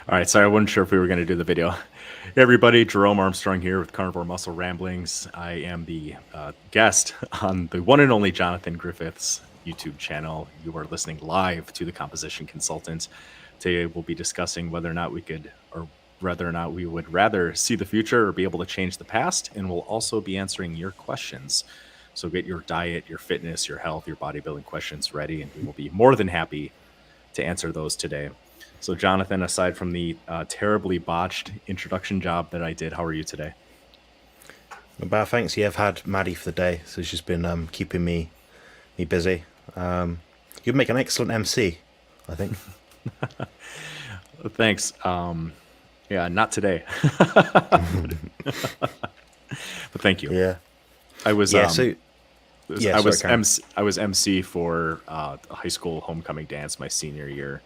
All right, sorry, I wasn't sure if we were going to do the video. Hey, everybody, Jerome Armstrong here with Carnivore Muscle Ramblings. I am the guest on the one and only Jonathan Griffith's YouTube channel. You are listening live to the Composition Consultant. Today, we'll be discussing whether or not we could, or whether or not we would rather see the future or be able to change the past. And we'll also be answering your questions. So get your diet, your fitness, your health, your bodybuilding questions ready, and we will be more than happy to answer those today. So, Jonathan, aside from the terribly botched introduction job that I did, how are you today? Not bad, thanks. Yeah, I've had Maddie for the day, so she's been keeping me busy. You'd make an excellent MC, I think. Thanks. Yeah, not today, but thank you. Yeah, I was yeah. So yeah, I sorry, was Karen. MC for a high school homecoming dance my senior year.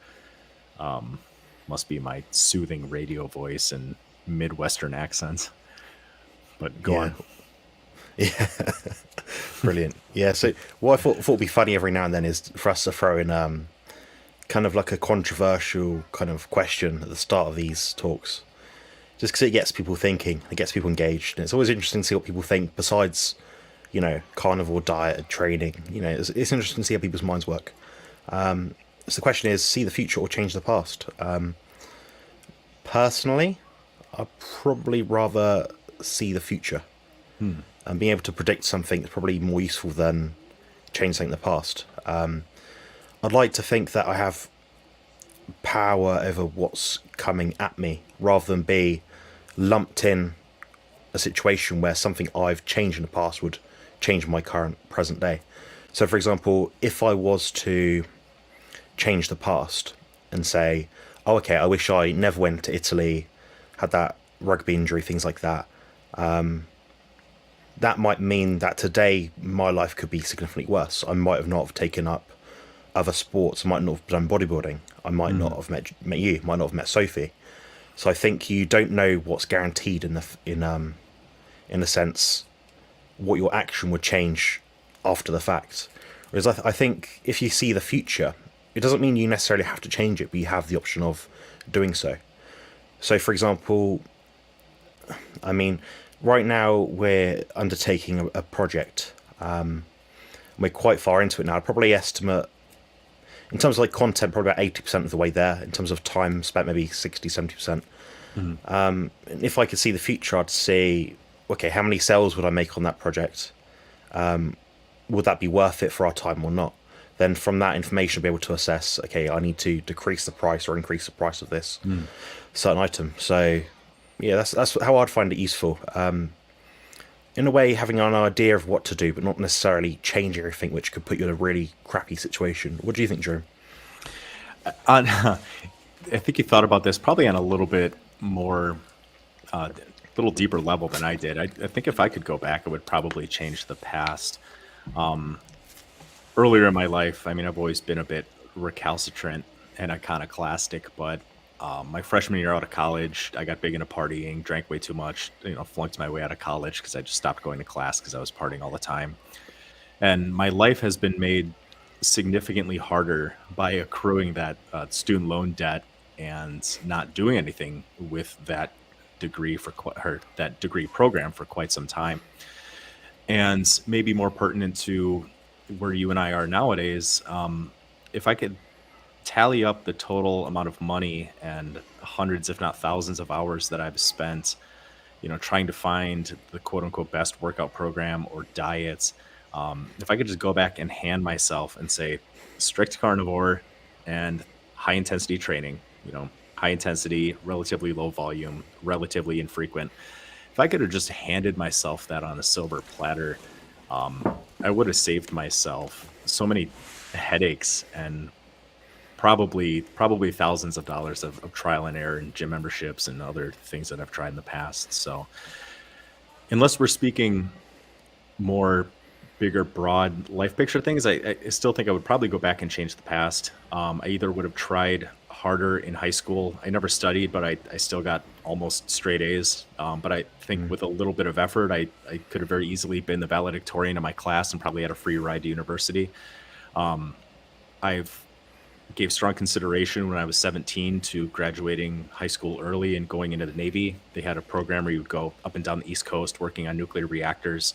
Must be my soothing radio voice and Midwestern accents. But go Yeah, on. yeah, brilliant. Yeah. So what I thought would be funny every now and then is for us to throw in kind of like a controversial kind of question at the start of these talks, just because it gets people thinking, it gets people engaged, and it's always interesting to see what people think. Besides, carnivore diet and training, it's interesting to see how people's minds work. So the question is, see the future or change the past? Personally, I'd probably rather see the future. Hmm. And being able to predict something is probably more useful than change something in the past. I'd like to think that I have power over what's coming at me rather than be lumped in a situation where something I've changed in the past would change my current present day. So, for example, if I was to change the past and say, oh, okay, I wish I never went to Italy, had that rugby injury, things like that, that might mean that today my life could be significantly worse. I might have not have taken up other sports. I might not have done bodybuilding. I might not Hmm. have met you. Might not have met Sophie. So I think you don't know what's guaranteed in a sense what your action would change after the fact. Whereas I think if you see the future, it doesn't mean you necessarily have to change it, but you have the option of doing so. So, for example, I mean, right now we're undertaking a project. We're quite far into it now. I'd probably estimate, in terms of like content, probably about 80% of the way there. In terms of time spent, maybe 60, 70%. Hmm. And if I could see the future, I'd say, okay, how many sales would I make on that project? Would that be worth it for our time or not? Then from that information, I'll be able to assess, okay, I need to decrease the price or increase the price of this Hmm. certain item. So, yeah, that's how I'd find it useful. In a way, having an idea of what to do, but not necessarily change everything, which could put you in a really crappy situation. What do you think, Drew? I think you thought about this probably on a little bit more, little deeper level than I did. I think if I could go back, I would probably change the past. Um, Earlier in my life, I mean, I've always been a bit recalcitrant and iconoclastic, but my freshman year out of college, I got big into partying, drank way too much, flunked my way out of college because I just stopped going to class because I was partying all the time. And my life has been made significantly harder by accruing that student loan debt and not doing anything with that degree or that degree program for quite some time. And maybe more pertinent to where you and I are nowadays, if I could tally up the total amount of money and hundreds, if not thousands, of hours that I've spent, trying to find the quote unquote best workout program or diets, if I could just go back and hand myself and say strict carnivore and high intensity training, high intensity, relatively low volume, relatively infrequent. If I could have just handed myself that on a silver platter, I would have saved myself so many headaches and probably thousands of dollars of trial and error and gym memberships and other things that I've tried in the past. So unless we're speaking more bigger, broad life picture things, I still think I would probably go back and change the past. I either would have tried harder in high school. I never studied, but I still got almost straight A's. But I think Mm. with a little bit of effort, I could have very easily been the valedictorian in my class and probably had a free ride to university. Um, I've gave strong consideration when I was 17 to graduating high school early and going into the Navy. They had a program where you would go up and down the East Coast working on nuclear reactors.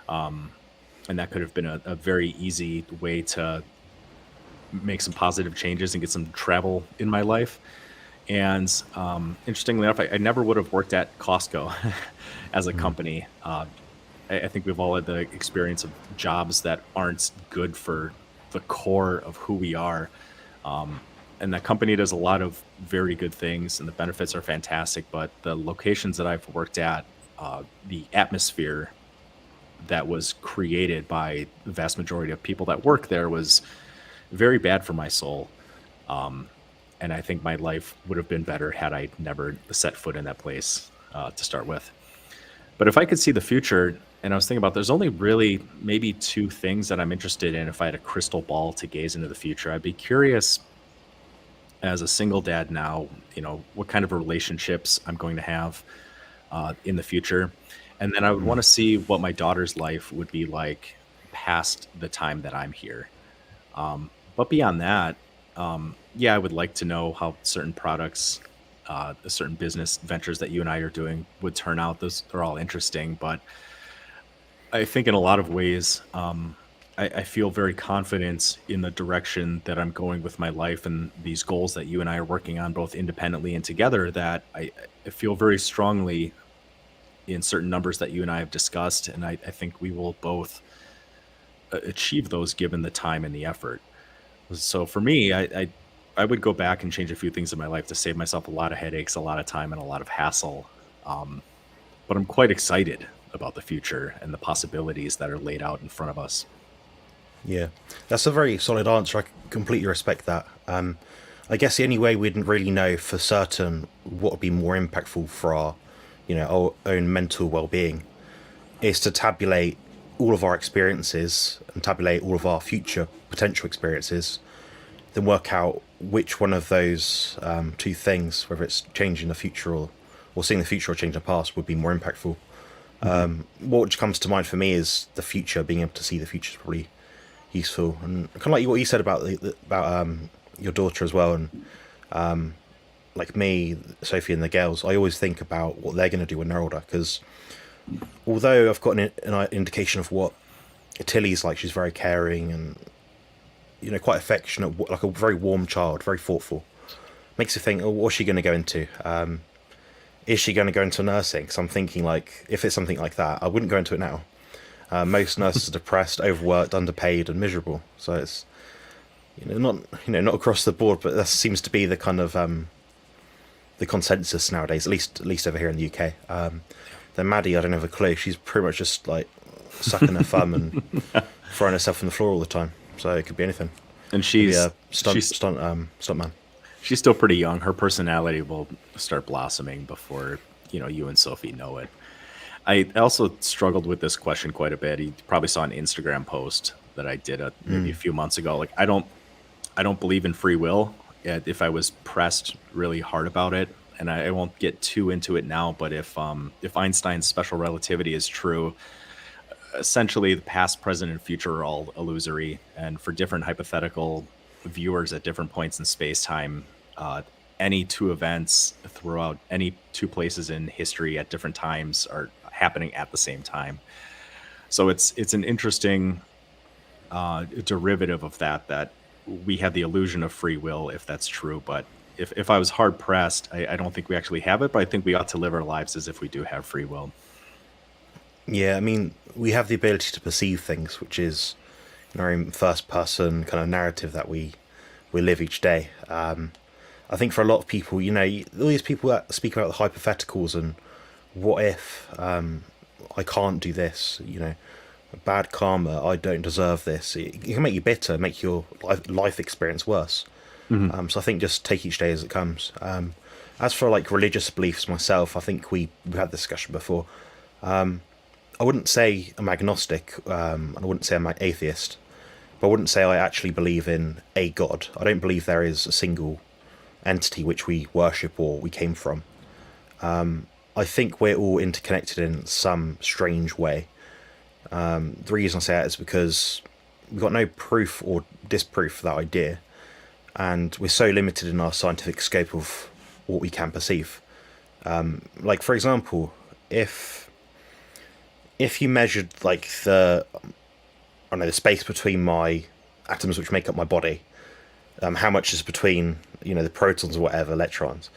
And that could have been a very easy way to make some positive changes and get some travel in my life. And interestingly enough, I never would have worked at Costco as a Mm. company. I think we've all had the experience of jobs that aren't good for the core of who we are. And that company does a lot of very good things, and the benefits are fantastic. But the locations that I've worked at, the atmosphere that was created by the vast majority of people that work there was very bad for my soul. And I think my life would have been better had I never set foot in that place to start with. But if I could see the future, and I was thinking about, there's only really maybe two things that I'm interested in if I had a crystal ball to gaze into the future. I'd be curious as a single dad now, what kind of relationships I'm going to have in the future. And then I would want Mm. to see what my daughter's life would be like past the time that I'm here. But beyond that, yeah, I would like to know how certain products, certain business ventures that you and I are doing would turn out. Those are all interesting, but I think in a lot of ways, I feel very confident in the direction that I'm going with my life and these goals that you and I are working on, both independently and together. That I feel very strongly in certain numbers that you and I have discussed, and I think we will both achieve those given the time and the effort. So for me, I would go back and change a few things in my life to save myself a lot of headaches, a lot of time, and a lot of hassle. Um, but I'm quite excited about the future and the possibilities that are laid out in front of us. Yeah, that's a very solid answer. I completely respect that. I guess the only way we'd really know for certain what would be more impactful for our own mental well-being is to tabulate all of our experiences and tabulate all of our future potential experiences, then work out which one of those two things, whether it's changing the future or seeing the future or changing the past, would be more impactful. Mhm. What comes to mind for me is the future. Being able to see the future is probably useful, and kind of like what you said about about your daughter as well, and like me, Sophie, and the girls. I always think about what they're going to do when they're older, because although I've got an indication of what Tilly's like, she's very caring and quite affectionate, like a very warm child, very thoughtful. Makes you think, oh, what's she going to go into? Is she going to go into nursing? Because I'm thinking, like, if it's something like that, I wouldn't go into it now. Most nurses are depressed, overworked, underpaid, and miserable. So it's not across the board, but that seems to be the kind of the consensus nowadays, at least over here in the UK. Then Maddie, I don't have a clue. She's pretty much just like sucking her thumb and throwing herself on the floor all the time. So it could be anything. And Maybe she's a she's stunt man. she's still pretty young. Her personality will start blossoming before you and Sophie know it. I also struggled with this question quite a bit. You probably saw an Instagram post that I did maybe a Mm. few months ago. Like I don't believe in free will. If I was pressed really hard about it, and I won't get too into it now, but if Einstein's special relativity is true, essentially the past, present, and future are all illusory, and for different hypothetical viewers at different points in space time, any two events throughout any two places in history at different times are happening at the same time. So it's an interesting derivative of that we have the illusion of free will if that's true. But if I was hard pressed, I don't think we actually have it, but I think we ought to live our lives as if we do have free will. Yeah, I mean, we have the ability to perceive things, which is in our own first person kind of narrative that we live each day. I think for a lot of people, all these people that speak about the hypotheticals and what if I can't do this, bad karma, I don't deserve this. It can make you bitter, make your life experience worse. Hmm. So I think just take each day as it comes. As for like religious beliefs myself, I think we've had this discussion before. I wouldn't say I'm agnostic, and I wouldn't say I'm an atheist, but I wouldn't say I actually believe in a god. I don't believe there is a single entity which we worship or we came from. I think we're all interconnected in some strange way. The reason I say that is because we've got no proof or disproof for that idea. and we're so limited in our scientific scope of what we can perceive. Like for example, if you measured like I don't know, the space between my atoms which make up my body, how much is between the protons or whatever, electrons,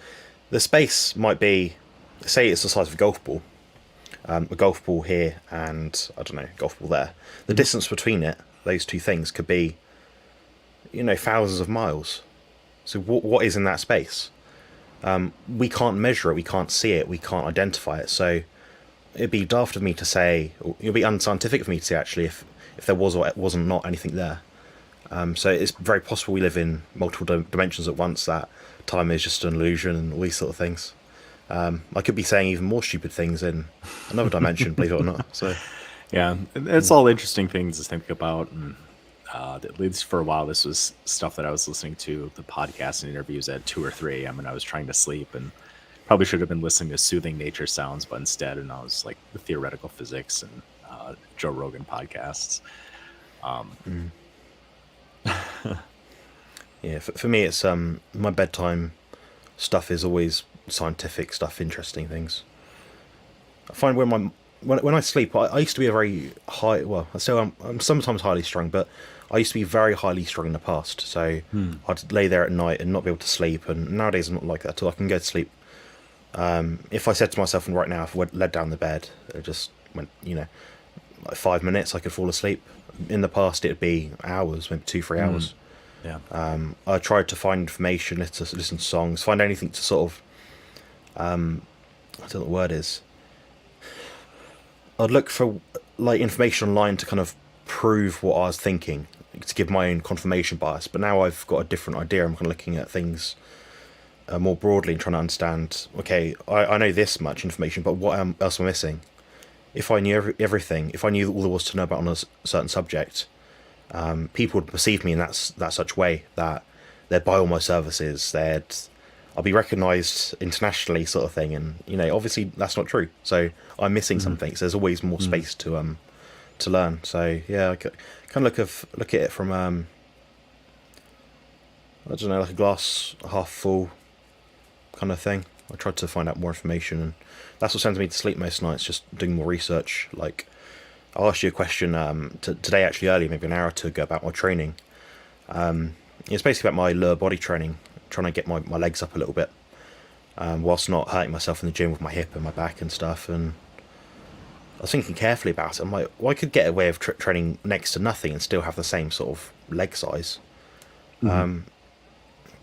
the space might be, say it's the size of a golf ball here and I don't know, golf ball there. The distance between those two things could be thousands of miles. So what is in that space? We can't measure it, we can't see it, we can't identify it. So it'd be daft of me to say, or it'd be unscientific of me to say actually, if there was or wasn't not anything there. So it's very possible we live in multiple dimensions at once, that time is just an illusion and all these sort of things. I could be saying even more stupid things in another dimension, believe it or not. So Yeah, it's all interesting things to think about. And at least for a while, this was stuff that I was listening to, the podcast and interviews at 2 or 3 a.m. and I was trying to sleep, and probably should have been listening to soothing nature sounds, but instead, and I was like the theoretical physics and Joe Rogan podcasts. yeah, for me, it's my bedtime stuff is always scientific stuff, interesting things. I find when I sleep, I used to be a very high. Well, so I'm sometimes highly strung, but I used to be very highly strung in the past. So I'd lay there at night and not be able to sleep. And nowadays I'm not like that at all. I can go to sleep. If I said to myself, and right now, if I led down the bed, it just went, like 5 minutes, I could fall asleep. In the past, it'd be hours, maybe 2-3 hours. Yeah. I tried to find information, listen to songs, find anything to sort of, I don't know what the word is. I'd look for like information online to kind of prove what I was thinking, to give my own confirmation bias. But now I've got a different idea. I'm kind of looking at things more broadly and trying to understand. Okay, I know this much information, but what else am I missing? If I knew everything, if I knew all there was to know about on a certain subject, people would perceive me in that such way that they'd buy all my services. I'll be recognised internationally, sort of thing. And obviously that's not true. So I'm missing something. So there's always more space to learn. So yeah, I kind of look at it from I don't know, like a glass half full kind of thing. I tried to find out more information, and that's what sends me to sleep most nights. Just doing more research. Like I'll ask you a question today, actually earlier, maybe an hour or two ago, about my training. It's basically about my lower body training, trying to get my legs up a little bit, whilst not hurting myself in the gym with my hip and my back and stuff. And I was thinking carefully about it. I'm like, well, I could get a way of training next to nothing and still have the same sort of leg size.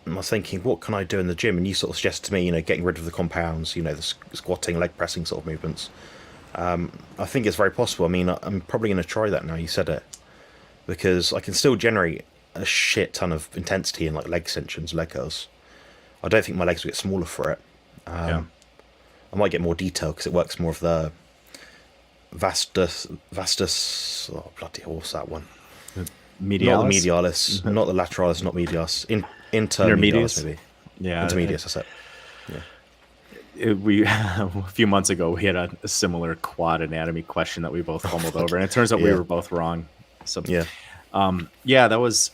I was thinking, what can I do in the gym? And you sort of suggested to me, getting rid of the compounds, the squatting, leg pressing sort of movements. I think it's very possible. I mean, I'm probably going to try that now you said it, because I can still generate a shit ton of intensity in like leg extensions, leg curls. I don't think my legs will get smaller for it. Yeah. I might get more detail because it works more of the vastus. Oh bloody hell, what's that one? Medialis? Not the medialis, not the lateralis, not medialis. Intermedialis, maybe. Yeah. Intermedius, that's it. Yeah. We a few months ago we had a similar quad anatomy question that we both fumbled over, and it turns out we were both wrong. So yeah, that was,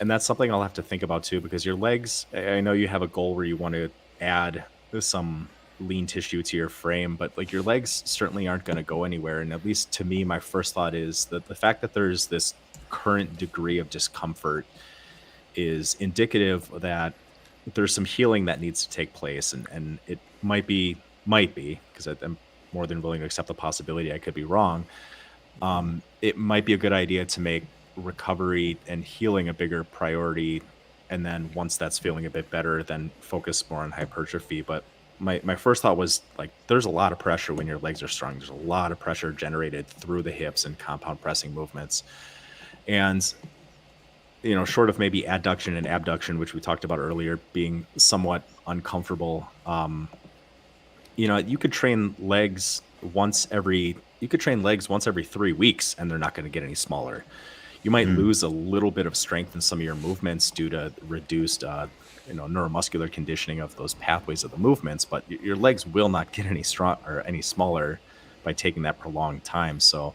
and that's something I'll have to think about too, because your legs, I know you have a goal where you want to add some lean tissue to your frame, but like your legs certainly aren't going to go anywhere. And at least to me, my first thought is that the fact that there's this current degree of discomfort is indicative that there's some healing that needs to take place, and it might be because I'm more than willing to accept the possibility I could be wrong. It might be a good idea to make recovery and healing a bigger priority, and then once that's feeling a bit better, then focus more on hypertrophy. But my first thought was like, there's a lot of pressure when your legs are strong. There's a lot of pressure generated through the hips and compound pressing movements. And, short of maybe adduction and abduction, which we talked about earlier, being somewhat uncomfortable, you could train legs once every 3 weeks and they're not going to get any smaller. You might lose a little bit of strength in some of your movements due to reduced, neuromuscular conditioning of those pathways of the movements, but your legs will not get any strong or any smaller by taking that prolonged time. So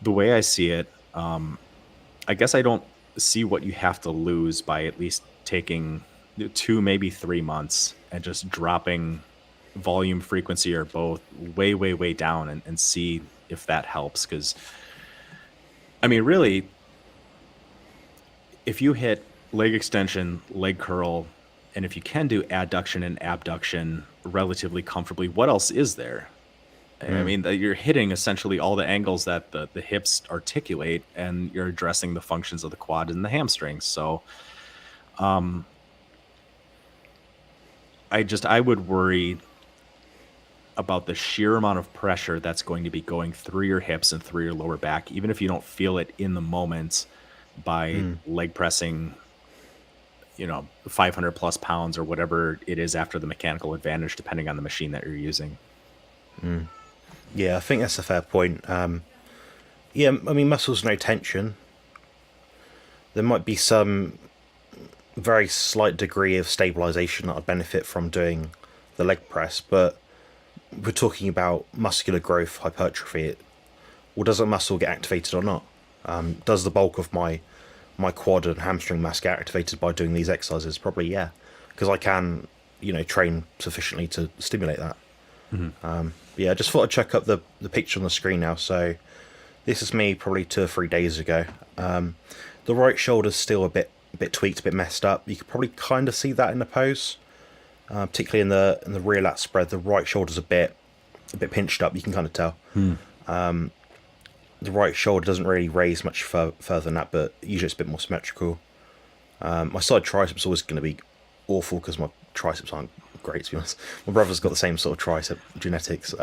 the way I see it, I guess I don't see what you have to lose by at least taking 2, maybe 3 months and just dropping volume, frequency, or both way, way, way down, and see if that helps. Because, I mean, really, if you hit leg extension, leg curl, and if you can do adduction and abduction relatively comfortably, what else is there? I mean, you're hitting essentially all the angles that the hips articulate, and you're addressing the functions of the quad and the hamstrings. So, um, I would worry about the sheer amount of pressure that's going to be going through your hips and through your lower back, even if you don't feel it in the moment by Mm. leg pressing, 500 plus pounds or whatever it is after the mechanical advantage, depending on the machine that you're using. Yeah, I think that's a fair point. Yeah, I mean, muscles no tension. There might be some very slight degree of stabilization that I'd benefit from doing the leg press, but we're talking about muscular growth, hypertrophy. Well, does a muscle get activated or not? Does the bulk of my quad and hamstring mass get activated by doing these exercises? Probably, yeah, because I can, train sufficiently to stimulate that. Yeah, I just thought I'd check up the picture on the screen now. So this is me probably 2 or 3 days ago. The right shoulder's still a bit tweaked, a bit messed up. You could probably kind of see that in the pose, particularly in the rear lat spread. The right shoulder's a bit pinched up. You can kind of tell. The right shoulder doesn't really raise much further than that, but usually it's a bit more symmetrical. My side triceps always going to be awful because my triceps aren't great, to be honest. My brother's got the same sort of tricep genetics.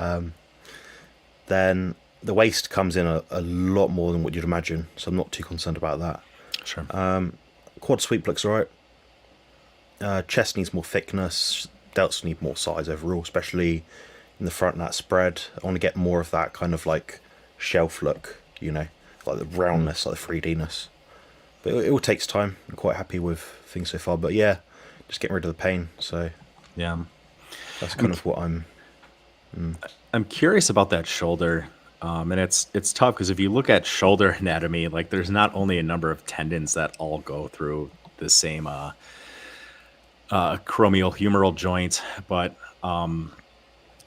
Then the waist comes in a lot more than what you'd imagine, so I'm not too concerned about that. Sure. Quad sweep looks alright. Chest needs more thickness. Delts need more size overall, especially in the front lat spread. I want to get more of that kind of like shelf look, like the roundness, like the 3D-ness. But it all takes time. I'm quite happy with things so far. But yeah, just getting rid of the pain. So Yeah. that's kind of what I'm. I'm curious about that shoulder. And it's tough because if you look at shoulder anatomy, like there's not only a number of tendons that all go through the same acromial humeral joint, but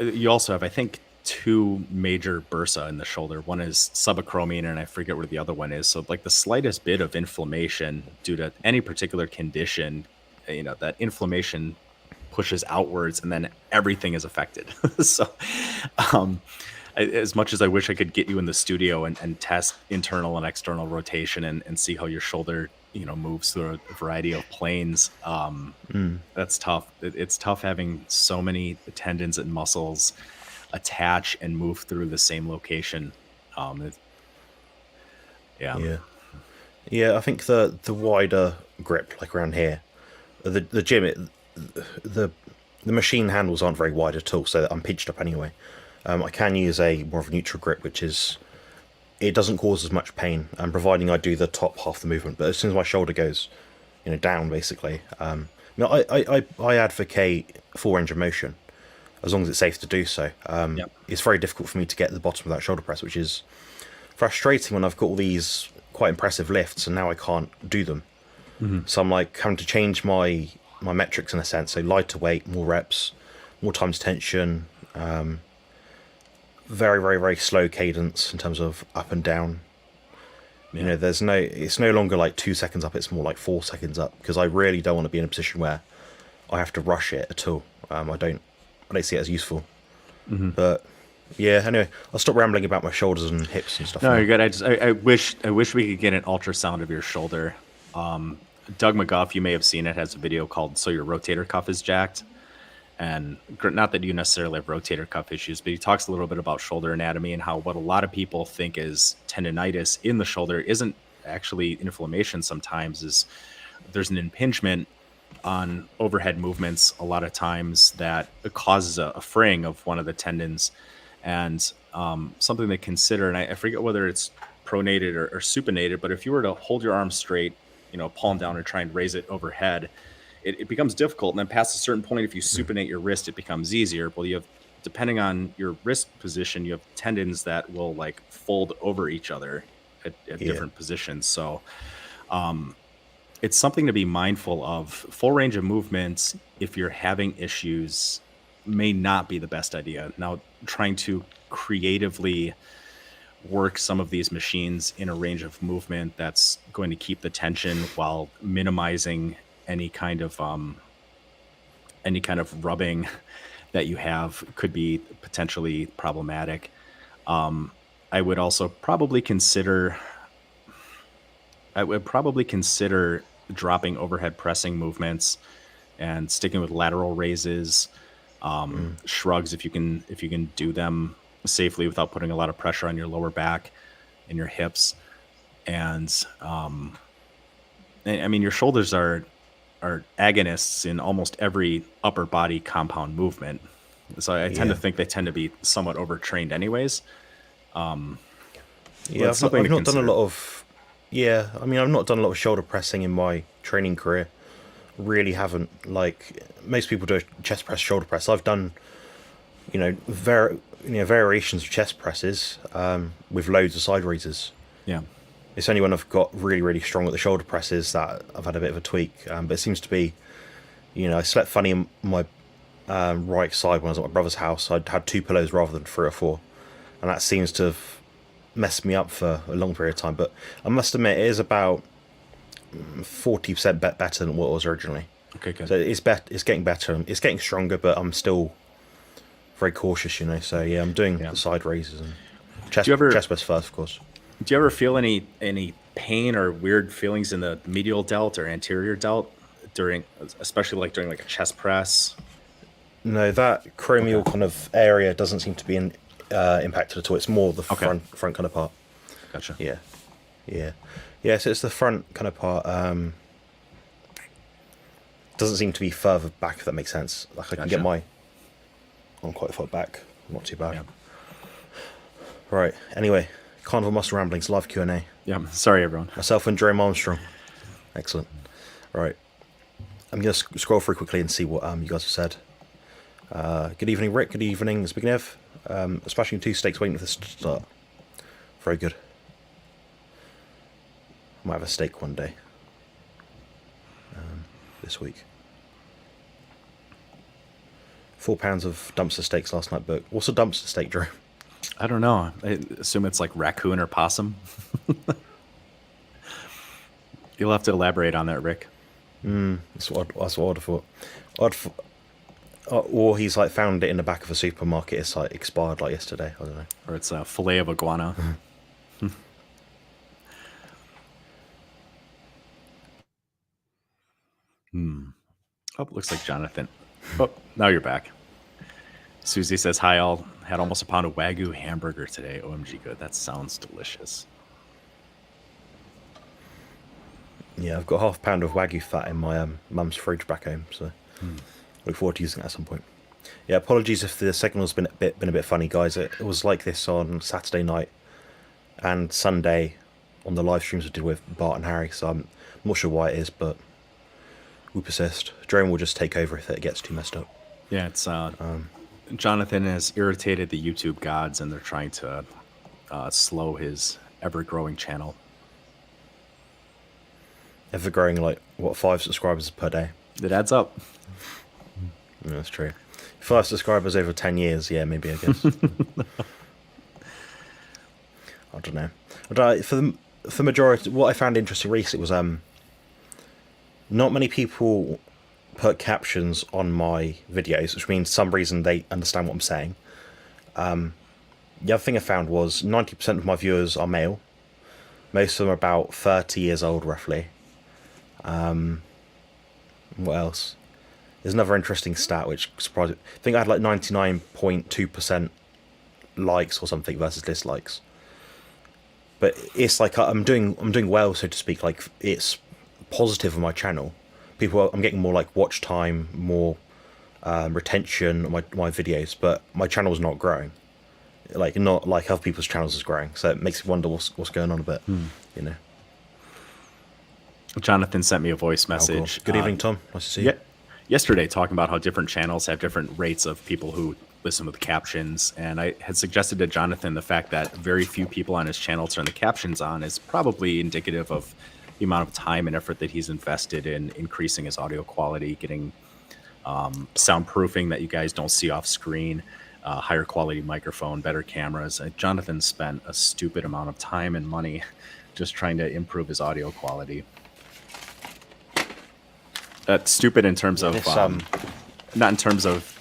you also have, I think, two major bursa in the shoulder. One is subacromial, and I forget where the other one is. So, like the slightest bit of inflammation due to any particular condition, that inflammation pushes outwards, and then everything is affected. So, um, as much as I wish I could get you in the studio and test internal and external rotation and see how your shoulder, moves through a variety of planes, that's tough. It's tough having so many tendons and muscles attach and move through the same location. Yeah. Yeah. Yeah, I think the wider grip, like around here, the gym, the machine handles aren't very wide at all, so I'm pinched up anyway. I can use a more of a neutral grip, which is, it doesn't cause as much pain, and providing I do the top half the movement. But as soon as my shoulder goes, down, basically, I advocate full range of motion as long as it's safe to do so. Yep. It's very difficult for me to get to the bottom of that shoulder press, which is frustrating when I've got all these quite impressive lifts and now I can't do them. So I'm like having to change my metrics in a sense. So lighter weight, more reps, more times tension, very, very, very slow cadence in terms of up and down. Yeah. It's no longer like 2 seconds up, it's more like 4 seconds up, because I really don't want to be in a position where I have to rush it at all. I don't see it as useful. But yeah, anyway, I'll stop rambling about my shoulders and hips and stuff. No, now. you're good. I wish we could get an ultrasound of your shoulder. Doug McGuff, you may have seen it, has a video called "So Your Rotator Cuff is Jacked," and not that you necessarily have rotator cuff issues, but he talks a little bit about shoulder anatomy and how what a lot of people think is tendonitis in the shoulder isn't actually inflammation. Sometimes is there's an impingement on overhead movements a lot of times that causes a fraying of one of the tendons, and something to consider. And I forget whether it's pronated or supinated, but if you were to hold your arm straight, palm down, and try and raise it overhead, it becomes difficult. And then past a certain point, if you supinate your wrist, it becomes easier. Well, you have, depending on your wrist position, you have tendons that will like fold over each other at different positions. So it's something to be mindful of. Full range of movement, if you're having issues, may not be the best idea. Now, trying to creatively work some of these machines in a range of movement that's going to keep the tension while minimizing any kind of rubbing that you have could be potentially problematic. I would also probably consider dropping overhead pressing movements and sticking with lateral raises, shrugs if you can do them safely without putting a lot of pressure on your lower back and your hips. And I mean, your shoulders are agonists in almost every upper body compound movement. So I tend to think they tend to be somewhat overtrained anyways. Yeah, I've not done a lot of. Yeah, I mean, I've not done a lot of shoulder pressing in my training career. Really haven't. Like most people do chest press, shoulder press. I've done, variations of chest presses with loads of side raises. Yeah. It's only when I've got really, really strong at the shoulder presses that I've had a bit of a tweak. But it seems to be, I slept funny in my right side when I was at my brother's house. I had 2 pillows rather than 3 or 4, and that seems to have messed me up for a long period of time. But I must admit, it is about 40% better than what it was originally. Okay, good. So it's getting better. It's getting stronger, but I'm still very cautious, So yeah, I'm doing the side raises and chest press first, of course. Do you ever feel any pain or weird feelings in the medial delt or anterior delt especially during like a chest press? No, that chromial kind of area doesn't seem to be impacted at all. It's more the front kind of part. Gotcha. Yeah. So it's the front kind of part. Doesn't seem to be further back, if that makes sense. Like I can get I'm quite far back. Not too bad. Yeah. Right. Anyway, Carnivore Muscle Ramblings live Q&A. Yeah. Sorry, everyone. Myself and Jerome Armstrong. Excellent. Right. I'm going to scroll through quickly and see what you guys have said. Good evening, Rick. Good evening, Zbigniew. Smashing 2 steaks waiting for this to start. Very good. I might have a steak one day. This week. 4 pounds of dumpster steaks last night, but what's a dumpster steak, Drew? I don't know. I assume it's like raccoon or possum. You'll have to elaborate on that, Rick. That's what I'd have thought. Or he's like found it in the back of a supermarket. It's like expired like yesterday. I don't know. Or it's a fillet of iguana. Oh, looks like Jonathan. Oh, now you're back. Susie says, hi, all. Had almost a pound of Wagyu hamburger today. OMG, good. That sounds delicious. Yeah, I've got half a pound of Wagyu fat in my mum's fridge back home, so look forward to using that at some point. Yeah, apologies if the signal's been a bit funny, guys. It was like this on Saturday night and Sunday on the live streams we did with Bart and Harry, so I'm not sure why it is, but we persist. Jerome will just take over if it gets too messed up. Yeah, it's Jonathan has irritated the YouTube gods, and they're trying to slow his ever-growing channel. Ever-growing, like, 5 subscribers per day? It adds up. Yeah, that's true. 5 subscribers over 10 years, yeah, maybe, I guess. I don't know. For the majority, what I found interesting recently was not many people put captions on my videos, which means for some reason they understand what I'm saying. The other thing I found was 90% of my viewers are male. Most of them are about 30 years old, roughly. What else? There's another interesting stat which surprised me. I think I had like 99.2% likes or something versus dislikes. But it's like I'm doing well, so to speak. Like it's positive on my channel. I'm getting more like watch time, more retention on my videos, but my channel's not growing. Like not like other people's channels is growing. So it makes me wonder what's going on a bit. Jonathan sent me a voice message. Cool. Good evening, Tom. Nice to see you. Yesterday, talking about how different channels have different rates of people who listen with captions, and I had suggested to Jonathan the fact that very few people on his channel turn the captions on is probably indicative of, the amount of time and effort that he's invested in increasing his audio quality, getting soundproofing that you guys don't see off screen, higher quality microphone, better cameras. Jonathan spent a stupid amount of time and money just trying to improve his audio quality. Stupid in terms of not in terms of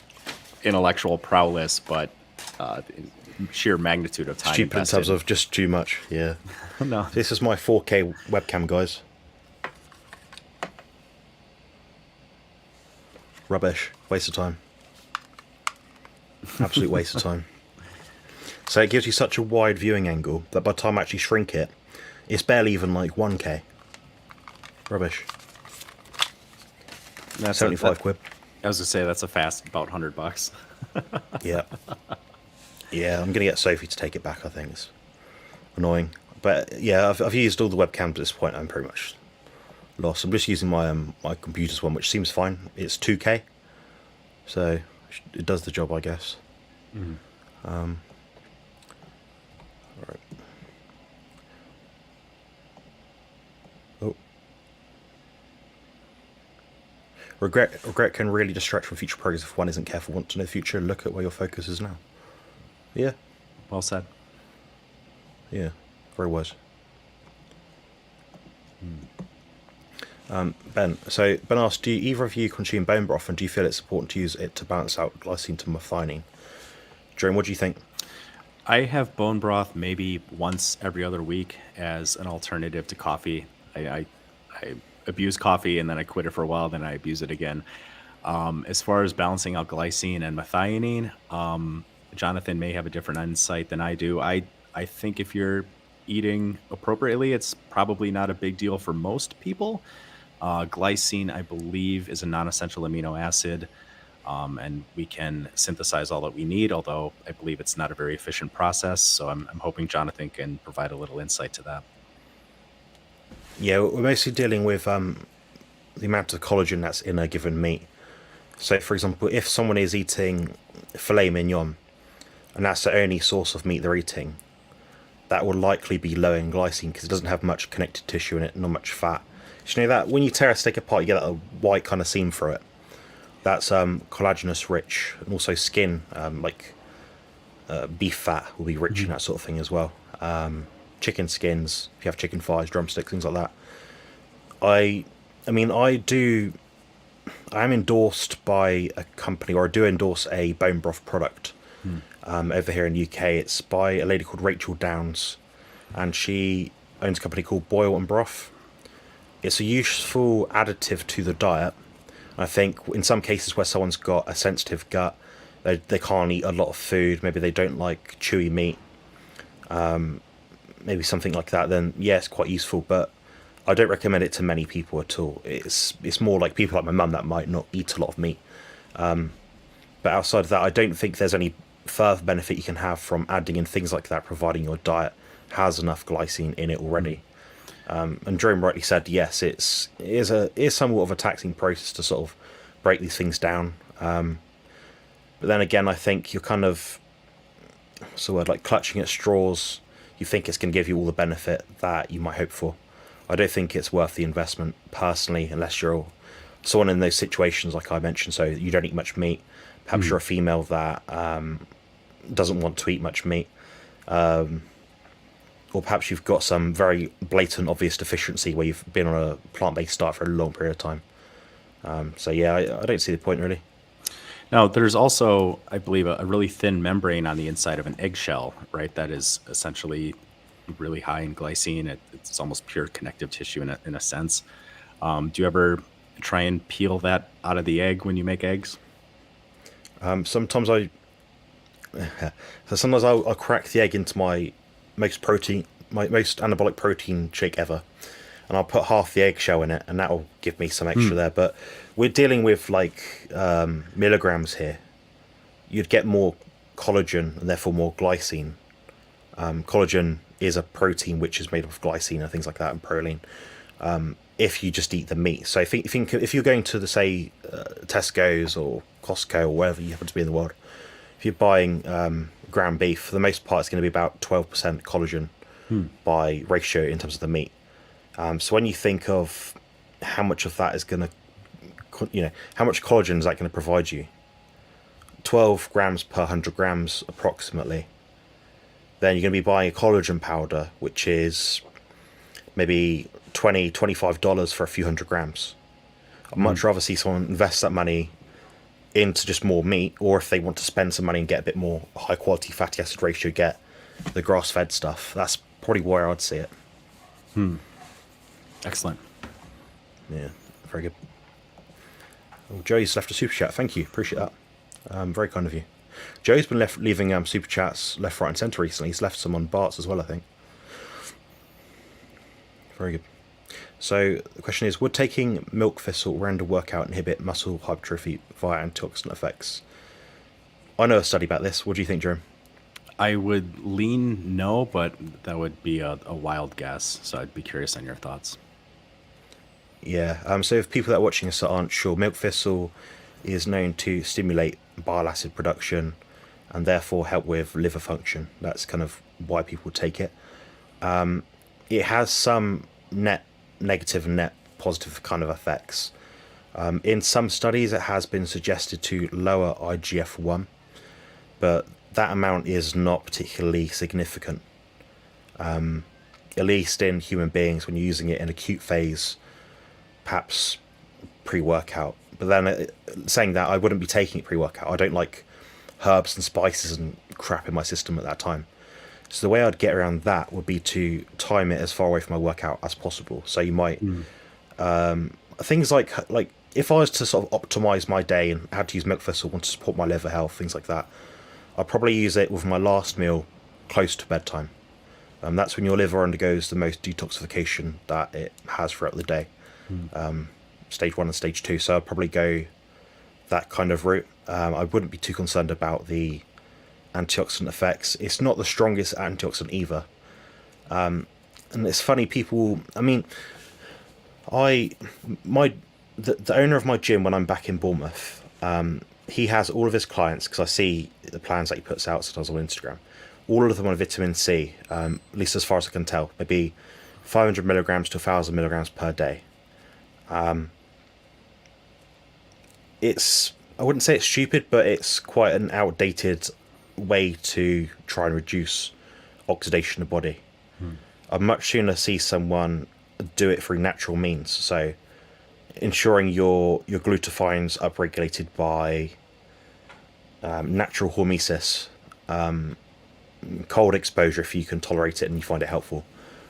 intellectual prowess, but sheer magnitude of time Stupid invested. in terms of just too much. Yeah. No. This is my 4K webcam, guys. Rubbish. Waste of time. Absolute waste of time. So it gives you such a wide viewing angle that by the time I actually shrink it, it's barely even like 1K. Rubbish. That's 75 quid. I was gonna say that's a fast about $100. Yeah. Yeah, I'm going to get Sophie to take it back, I think. It's annoying. But yeah, I've used all the webcams at this point. I'm pretty much lost. I'm just using my my computer's one, which seems fine. It's 2K. So it does the job, I guess. All right. Oh. Regret can really distract from future progress if one isn't careful. Want to know the future? Look at where your focus is now. Yeah. Well said. Yeah. Very wise. Ben. So Ben asked, do either of you consume bone broth, and do you feel it's important to use it to balance out glycine to methionine? Jerome, what do you think? I have bone broth maybe once every other week as an alternative to coffee. I abuse coffee and then I quit it for a while, then I abuse it again. As far as balancing out glycine and methionine, Jonathan may have a different insight than I do. I think if you're eating appropriately, it's probably not a big deal for most people. Glycine, I believe, is a non-essential amino acid, and we can synthesize all that we need, although I believe it's not a very efficient process. So I'm hoping Jonathan can provide a little insight to that. Yeah, we're mostly dealing with the amount of collagen that's in a given meat. So, for example, if someone is eating filet mignon, and that's the only source of meat they're eating, that will likely be low in glycine because it doesn't have much connective tissue in it, not much fat. You know that when you tear a steak apart, you get a white kind of seam through it. That's collagenous rich, and also skin, like beef fat will be rich in that sort of thing as well. Chicken skins, if you have chicken thighs, drumsticks, things like that. I am endorsed by a company, or I do endorse a bone broth product. Over here in the UK, it's by a lady called Rachel Downs, and she owns a company called Boil and Broth. It's a useful additive to the diet. I think in some cases where someone's got a sensitive gut, they can't eat a lot of food, maybe they don't like chewy meat, maybe something like that, then yeah, it's quite useful, but I don't recommend it to many people at all. It's more like people like my mum that might not eat a lot of meat. But outside of that, I don't think there's any further benefit you can have from adding in things like that, providing your diet has enough glycine in it already. And Jerome rightly said, yes, it is somewhat of a taxing process to sort of break these things down. But then again, I think you're kind of like clutching at straws. You think it's going to give you all the benefit that you might hope for. I don't think it's worth the investment personally, unless you're someone in those situations like I mentioned, so you don't eat much meat. Perhaps you're a female that doesn't want to eat much meat. Or perhaps you've got some very blatant, obvious deficiency where you've been on a plant-based diet for a long period of time. So yeah, I don't see the point really. Now, there's also, I believe, a really thin membrane on the inside of an eggshell, right? That is essentially really high in glycine. It's almost pure connective tissue in a sense. Do you ever try and peel that out of the egg when you make eggs? Sometimes I'll crack the egg into my most anabolic protein shake ever, and I'll put half the eggshell in it, and that'll give me some extra there. But we're dealing with like milligrams here. You'd get more collagen and therefore more glycine. Collagen is a protein which is made of glycine and things like that, and proline. If you just eat the meat. So if you're going to the say Tesco's or Costco or wherever you happen to be in the world, if you're buying ground beef, for the most part, it's going to be about 12% collagen by ratio in terms of the meat. So when you think of how much of that is going to, how much collagen is that going to provide you? 12 grams per 100 grams approximately. Then you're going to be buying a collagen powder, which is maybe $25 for a few hundred grams. I'd much rather see someone invest that money into just more meat, or if they want to spend some money and get a bit more high quality fatty acid ratio, get the grass fed stuff. That's probably where I'd see it. Excellent. Yeah, very good. Oh, Joey's left a super chat. Thank you, appreciate that. Very kind of you. Joey's been leaving super chats left, right, and centre recently. He's left some on Bart's as well, I think. Very good. So the question is, would taking milk thistle around a workout inhibit muscle hypertrophy via antioxidant effects? I know a study about this. What do you think, Jerome? I would lean no, but that would be a wild guess. So I'd be curious on your thoughts. Yeah. So if people that are watching this aren't sure, milk thistle is known to stimulate bile acid production and therefore help with liver function. That's kind of why people take it. It has some net negative and net positive kind of effects. In some studies, it has been suggested to lower IGF-1, but that amount is not particularly significant. At least in human beings, when you're using it in acute phase, perhaps pre-workout. But then saying that, I wouldn't be taking it pre-workout. I don't like herbs and spices and crap in my system at that time. So the way I'd get around that would be to time it as far away from my workout as possible. So you might things like if I was to sort of optimize my day and how to use milk thistle to support my liver health, things like that, I'd probably use it with my last meal close to bedtime. That's when your liver undergoes the most detoxification that it has throughout the day. Stage 1 and stage 2. So I'd probably go that kind of route. I wouldn't be too concerned about the antioxidant effects. It's not the strongest antioxidant either. And it's funny, people, I mean, the owner of my gym when I'm back in Bournemouth, he has all of his clients, because I see the plans that he puts out sometimes on Instagram, all of them on vitamin C, at least as far as I can tell, maybe 500 milligrams to 1,000 milligrams per day. I wouldn't say it's stupid, but it's quite an outdated way to try and reduce oxidation in the body. I'd much sooner see someone do it through natural means. So ensuring your glutathione's upregulated by natural hormesis, cold exposure if you can tolerate it and you find it helpful.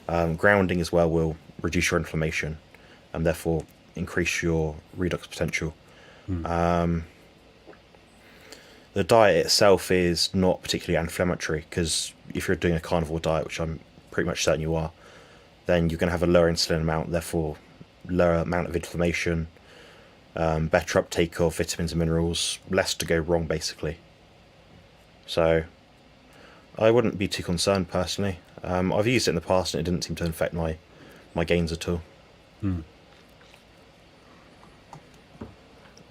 Grounding as well will reduce your inflammation and therefore increase your redox potential. The diet itself is not particularly anti-inflammatory, because if you're doing a carnivore diet, which I'm pretty much certain you are, then you're going to have a lower insulin amount, therefore lower amount of inflammation, better uptake of vitamins and minerals, less to go wrong basically. So I wouldn't be too concerned personally. I've used it in the past and it didn't seem to affect my gains at all.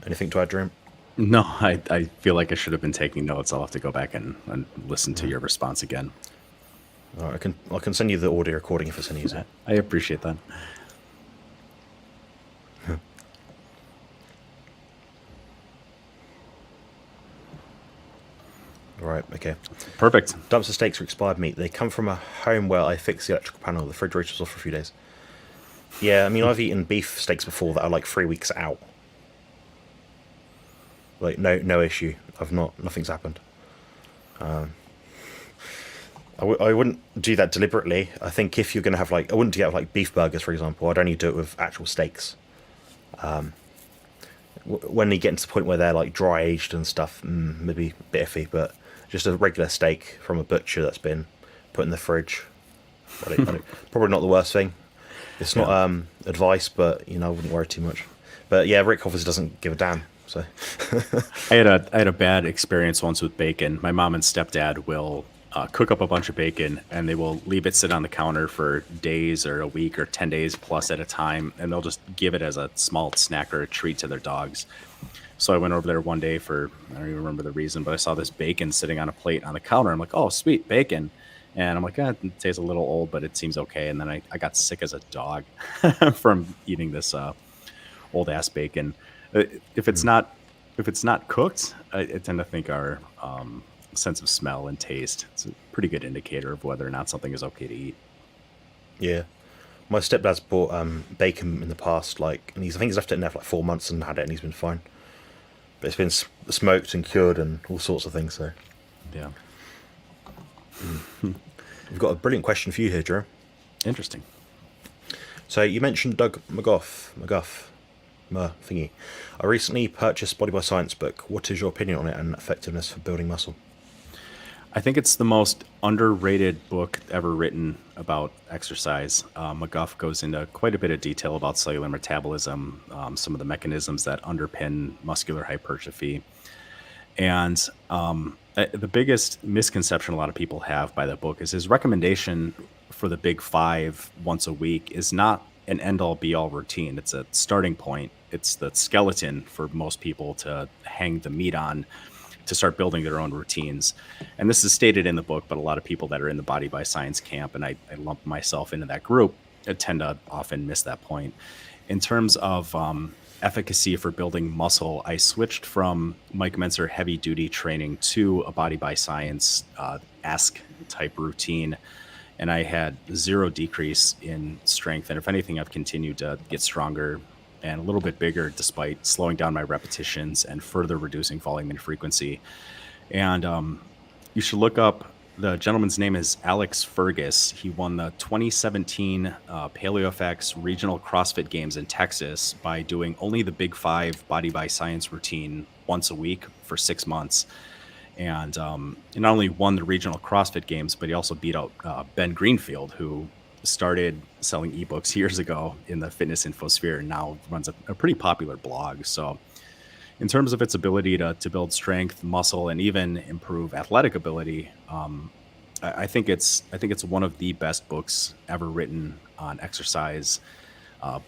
Anything to add, Dream? No, I feel like I should have been taking notes. I'll have to go back and listen to your response again. All right, I can send you the audio recording if it's any easier. I appreciate that. All right, okay. Perfect. Dumpster steaks are expired meat. They come from a home where I fixed the electrical panel. The refrigerator was off for a few days. Yeah, I mean, I've eaten beef steaks before that are like 3 weeks out. Like, no issue. Nothing's happened. I wouldn't do that deliberately. I think if you're going to have I wouldn't get like beef burgers, for example. I'd only do it with actual steaks. When you get to the point where they're like dry aged and stuff, maybe a bit iffy, but just a regular steak from a butcher that's been put in the fridge, probably not the worst thing. It's not advice, but I wouldn't worry too much. But yeah, Rick obviously doesn't give a damn. So I had a bad experience once with bacon. My mom and stepdad will cook up a bunch of bacon and they will leave it sit on the counter for days or a week or 10 days plus at a time, and they'll just give it as a small snack or a treat to their dogs. So I went over there one day for, I don't even remember the reason, but I saw this bacon sitting on a plate on the counter. I'm like, oh, sweet, bacon. And I'm like, it tastes a little old, but it seems okay. And then I got sick as a dog from eating this old ass bacon. Uh, If it's Mm. not if it's not cooked, I tend to think our sense of smell and taste is a pretty good indicator of whether or not something is okay to eat. Yeah. My stepdad's bought bacon in the past, like, and I think he's left it in there for like 4 months and had it, and he's been fine. But it's been smoked and cured and all sorts of things. So Yeah, we've got a brilliant question for you here, Drew. interesting. So you mentioned Doug thingy. I recently purchased Body by Science book. What is your opinion on it and effectiveness for building muscle? I think it's the most underrated book ever written about exercise. McGuff goes into quite a bit of detail about cellular metabolism, some of the mechanisms that underpin muscular hypertrophy. And the biggest misconception a lot of people have by that book is his recommendation for the big five once a week is not an end all be all routine. It's a starting point. It's the skeleton for most people to hang the meat on to start building their own routines. And this is stated in the book, but a lot of people that are in the Body by Science camp, and I lump myself into that group, tend to often miss that point. In terms of efficacy for building muscle, I switched from Mike Menzer heavy duty training to a Body by Science esque type routine. And I had zero decrease in strength. And if anything, I've continued to get stronger and a little bit bigger despite slowing down my repetitions and further reducing volume and frequency. And you should look up, the gentleman's name is Alex Fergus. He won the 2017 PaleoFX Regional CrossFit Games in Texas by doing only the Big Five Body by Science routine once a week for 6 months. And he not only won the regional CrossFit Games, but he also beat out Ben Greenfield, who started selling ebooks years ago in the fitness infosphere and now runs a pretty popular blog. So in terms of its ability to build strength, muscle, and even improve athletic ability, I think it's one of the best books ever written on exercise,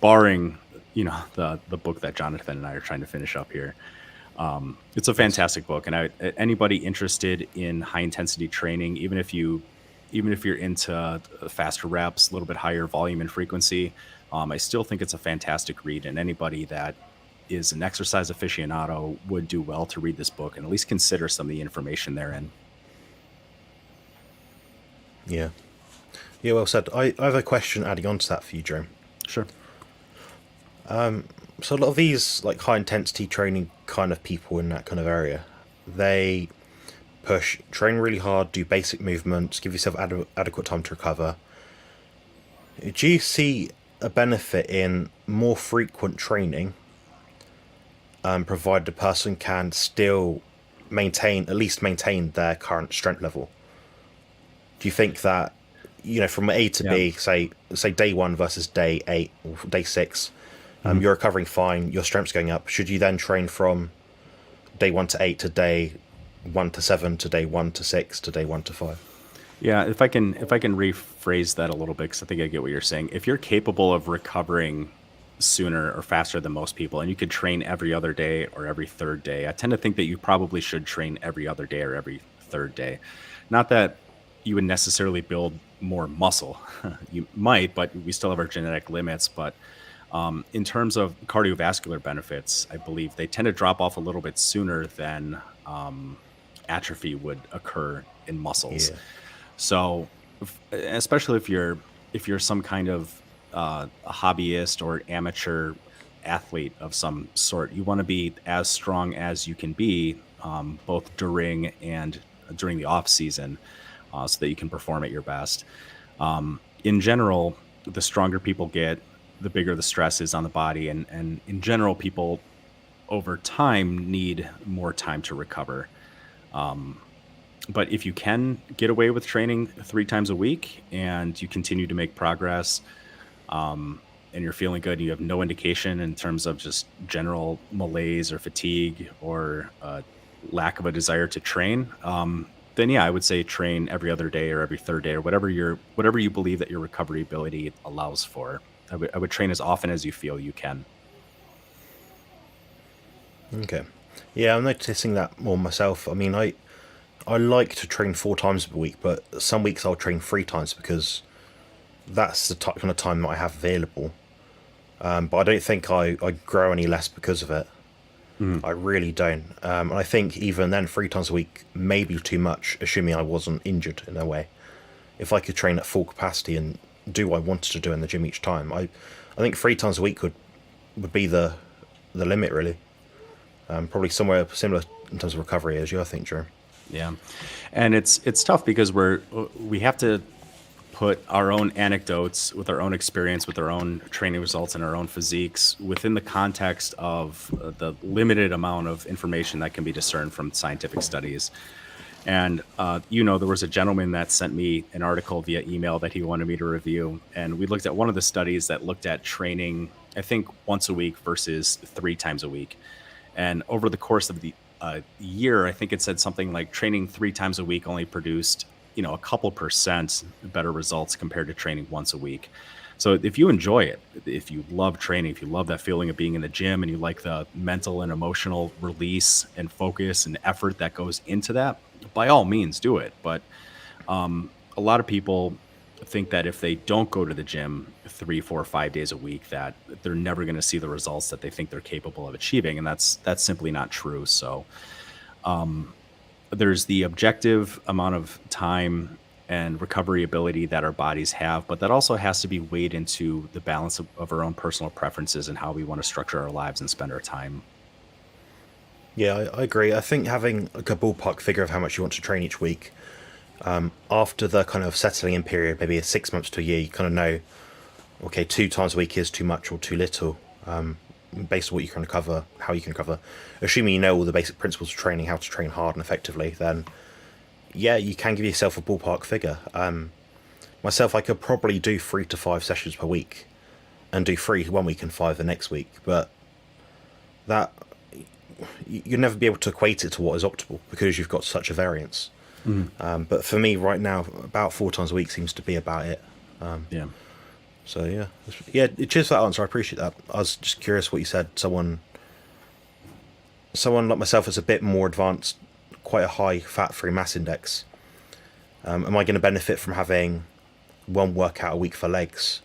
barring the book that Jonathan and I are trying to finish up here. It's a Nice. fantastic book, and anybody interested in high intensity training, even if you're into faster reps, a little bit higher volume and frequency, I still think it's a fantastic read. And anybody that is an exercise aficionado would do well to read this book and at least consider some of the information therein. Yeah. Yeah, well said. I have a question adding on to that for you, Drew. Sure. So a lot of these like high intensity training kind of people in that kind of area, they train really hard, do basic movements, give yourself adequate time to recover. Do you see a benefit in more frequent training, provided the person can still at least maintain their current strength level? Do you think that, from A to Yeah. B, say day one versus day 8 or day 6, Mhm. you're recovering fine, your strength's going up. Should you then train from day 1 to 8 to day 1 to 7 to day 1 to 6 to day 1 to 5? Yeah, if I can rephrase that a little bit, because I think I get what you're saying. If you're capable of recovering sooner or faster than most people, and you could train every other day or every third day, I tend to think that you probably should train every other day or every third day. Not that you would necessarily build more muscle. You might, but we still have our genetic limits. But in terms of cardiovascular benefits, I believe they tend to drop off a little bit sooner than atrophy would occur in muscles. Yeah. So, especially if you're some kind of a hobbyist or amateur athlete of some sort, you want to be as strong as you can be, both during the off season, so that you can perform at your best. In general, the stronger people get, the bigger the stress is on the body, and in general, people over time need more time to recover. But if you can get away with training 3 times a week and you continue to make progress, and you're feeling good, and you have no indication in terms of just general malaise or fatigue or lack of a desire to train, then yeah, I would say train every other day or every third day or whatever you believe that your recovery ability allows for. I would train as often as you feel you can. Okay. Yeah, I'm noticing that more myself. I mean, I like to train 4 times a week, but some weeks I'll train 3 times because that's the kind of time that I have available. But I don't think I grow any less because of it. Mhm. I really don't. And I think even then, 3 times a week may be too much, assuming I wasn't injured in a way. If I could train at full capacity and do what I wanted to do in the gym each time, I think 3 times a week would be the limit, really. Probably somewhere similar in terms of recovery as you, I think, Jerome. Yeah, and it's tough because we have to put our own anecdotes with our own experience, with our own training results and our own physiques within the context of the limited amount of information that can be discerned from scientific studies. And there was a gentleman that sent me an article via email that he wanted me to review, and we looked at one of the studies that looked at training, I think, once a week versus 3 times a week. And over the course of the year, I think it said something like training 3 times a week only produced, a couple percent better results compared to training once a week. So if you enjoy it, if you love training, if you love that feeling of being in the gym and you like the mental and emotional release and focus and effort that goes into that, by all means do it. But a lot of people think that if they don't go to the gym 3, 4, 5 days a week, that they're never going to see the results that they think they're capable of achieving, and that's simply not true. So there's the objective amount of time and recovery ability that our bodies have, but that also has to be weighed into the balance of our own personal preferences and how we want to structure our lives and spend our time. Yeah, I agree. I think having like a ballpark figure of how much you want to train each week, after the kind of settling in period, maybe 6 months to a year, you kind of know, okay, 2 times a week is too much or too little, based on what you can recover, how you can recover. Assuming you know all the basic principles of training, how to train hard and effectively, then yeah, you can give yourself a ballpark figure. Myself, I could probably do 3 to 5 sessions per week and do 3 1 week and 5 the next week, but that you'll never be able to equate it to what is optimal because you've got such a variance. Mhm. But for me right now, about 4 times a week seems to be about it. Yeah. So yeah, yeah. Cheers for that answer. I appreciate that. I was just curious what you said. Someone like myself is a bit more advanced, quite a high fat-free mass index. Am I going to benefit from having one workout a week for legs,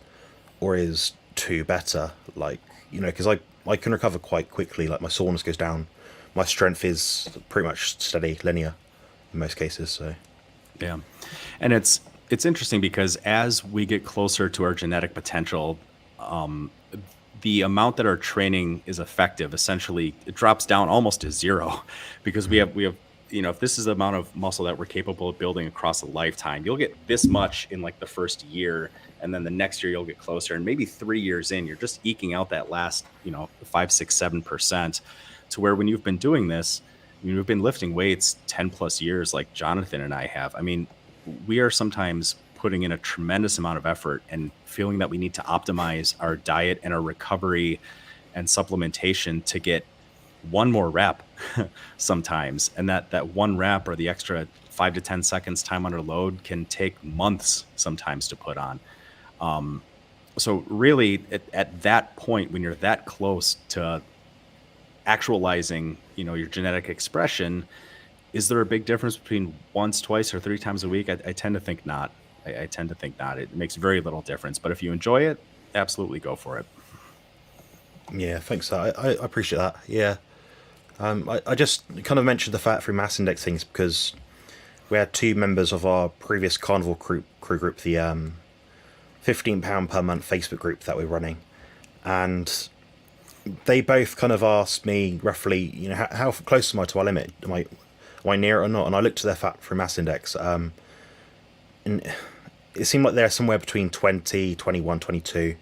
or is two better? Like, because I can recover quite quickly. Like my soreness goes down, my strength is pretty much steady, linear in most cases. So Yeah. And it's interesting because as we get closer to our genetic potential, um, the amount that our training is effective essentially it drops down almost to zero because we have if this is the amount of muscle that we're capable of building across a lifetime, you'll get this much in like the first year, and then the next year you'll get closer, and maybe 3 years in, you're just eking out that last 5, 6, 7% to where when you've been doing this, we've been lifting weights 10 plus years like Jonathan and I have. I mean, we are sometimes putting in a tremendous amount of effort and feeling that we need to optimize our diet and our recovery and supplementation to get one more rep sometimes. And that one rep or the extra 5 to 10 seconds time under load can take months sometimes to put on. Um, so really at that point, when you're that close to actualizing, your genetic expression, is there a big difference between once, twice, or 3 times a week? I tend to think not. I tend to think not. It makes very little difference. But if you enjoy it, absolutely go for it. yeah, thanks. I appreciate that. Yeah, I just kind of mentioned the fat-free mass index things because we had two members of our previous Carnivore crew group, the £15 per month Facebook group that we're running, and they both kind of asked me roughly, how close am I to our limit? Am I near it or not? And I looked at their fat-free mass index, and it seemed like they're somewhere between 20, 21, 22,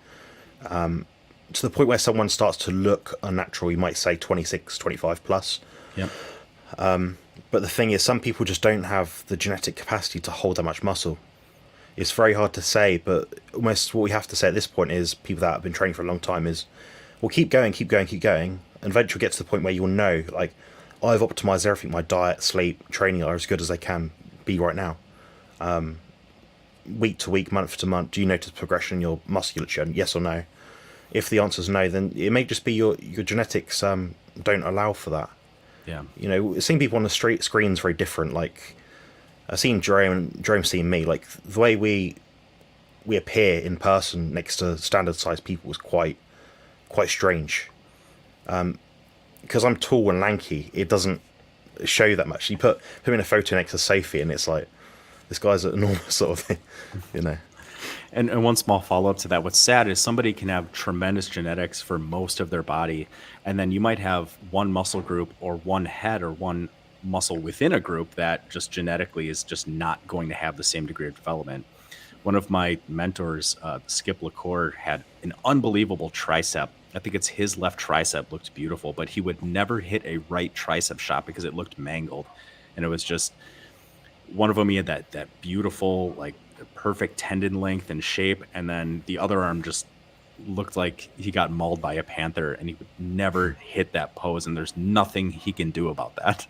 to the point where someone starts to look unnatural. You might say 26, 25 plus. Yep. But the thing is, some people just don't have the genetic capacity to hold that much muscle. It's very hard to say, but almost what we have to say at this point is people that have been training for a long time is, well, keep going, keep going, keep going, and eventually get to the point where you'll know, like, I've optimized everything, my diet, sleep, training are as good as they can be right now. Week to week, month to month, do you notice progression in your musculature? Yes or no? If the answer is no, then it may just be your genetics don't allow for that. Yeah. Seeing people on the street screen is very different. Like I've seen Jerome and Jerome's seen me. Like the way we appear in person next to standard sized people is quite strange. Because I'm tall and lanky, it doesn't show that much. You put me in a photo next to Sophie, and it's like this guy's an enormous sort of thing, you know. And one small follow up to that, what's sad is somebody can have tremendous genetics for most of their body, and then you might have one muscle group or one head or one muscle within a group that just genetically is just not going to have the same degree of development. One of my mentors, Skip LaCour, had an unbelievable tricep. I think it's his left tricep looked beautiful, but he would never hit a right tricep shot because it looked mangled. And it was just one of them. He had that beautiful, like perfect tendon length and shape, and then the other arm just looked like he got mauled by a panther, and he would never hit that pose. And there's nothing he can do about that.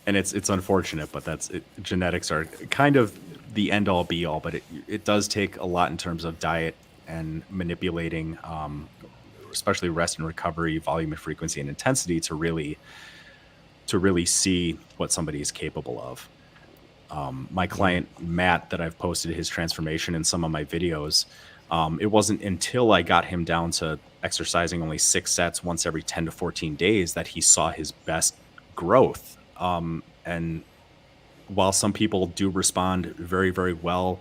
And it's unfortunate, but that's it. Genetics are kind of the end all be all, but it does take a lot in terms of diet and manipulating, especially rest and recovery, volume and frequency and intensity to really see what somebody is capable of. My client Matt, that I've posted his transformation in some of my videos, it wasn't until I got him down to exercising only 6 sets once every 10 to 14 days that he saw his best growth. And while some people do respond very, very well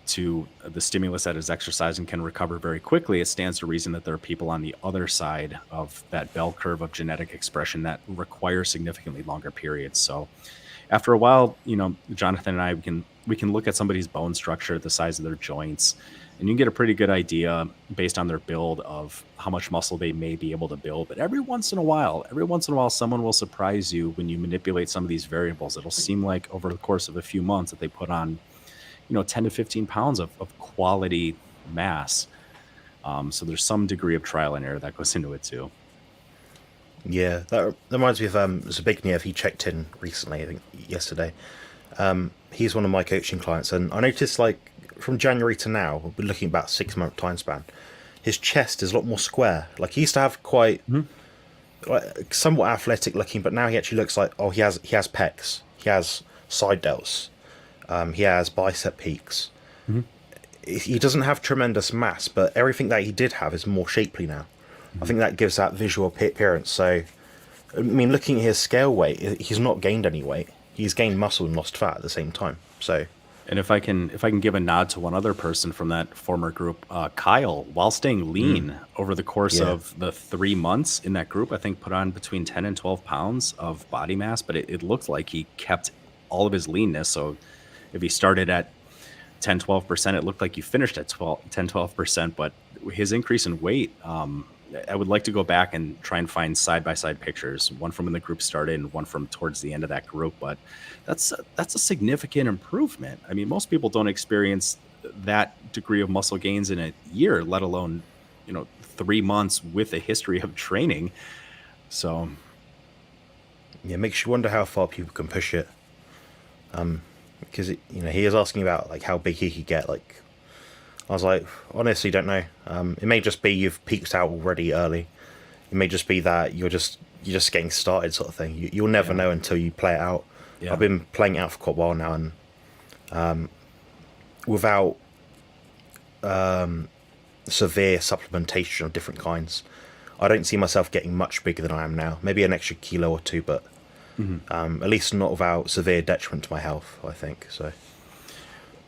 to the stimulus that is exercise and can recover very quickly, it stands to reason that there are people on the other side of that bell curve of genetic expression that require significantly longer periods. So after a while, Jonathan and I, we can look at somebody's bone structure, the size of their joints, and you can get a pretty good idea based on their build of how much muscle they may be able to build. But every once in a while, someone will surprise you when you manipulate some of these variables. It'll seem like over the course of a few months that they put on, 10 to 15 pounds of quality mass. So there's some degree of trial and error that goes into it too. Yeah, that reminds me of Zbigniew. He checked in recently, I think yesterday. He's one of my coaching clients, and I noticed like from January to now, we're looking at about 6 month time span. His chest is a lot more square. Like he used to have quite like, somewhat athletic looking, but now he actually looks like he has pecs, he has side delts, he has bicep peaks. He doesn't have tremendous mass, but everything that he did have is more shapely now. I think that gives that visual appearance. So, I mean, looking at his scale weight, he's not gained any weight. He's gained muscle and lost fat at the same time. So, and if I can give a nod to one other person from that former group, Kyle, while staying lean over the course of the 3 months in that group, I think put on between 10 and 12 pounds of body mass, but it looked like he kept all of his leanness. So if he started at 10, 12%, it looked like he finished at 10, 12%, but his increase in weight, I would like to go back and try and find side-by-side pictures, one from when the group started and one from towards the end of that group. But that's a significant improvement. I mean, most people don't experience that degree of muscle gains in a year, let alone, 3 months with a history of training. So yeah, it makes you wonder how far people can push it. Because he is asking about like how big he could get. Like, I was like, honestly, don't know. It may just be you've peaked out already early. It may just be that you're just getting started, sort of thing. You'll never know until you play it out. Yeah. I've been playing it out for quite a while now, and without severe supplementation of different kinds, I don't see myself getting much bigger than I am now. Maybe an extra kilo or two, but at least not without severe detriment to my health, I think. So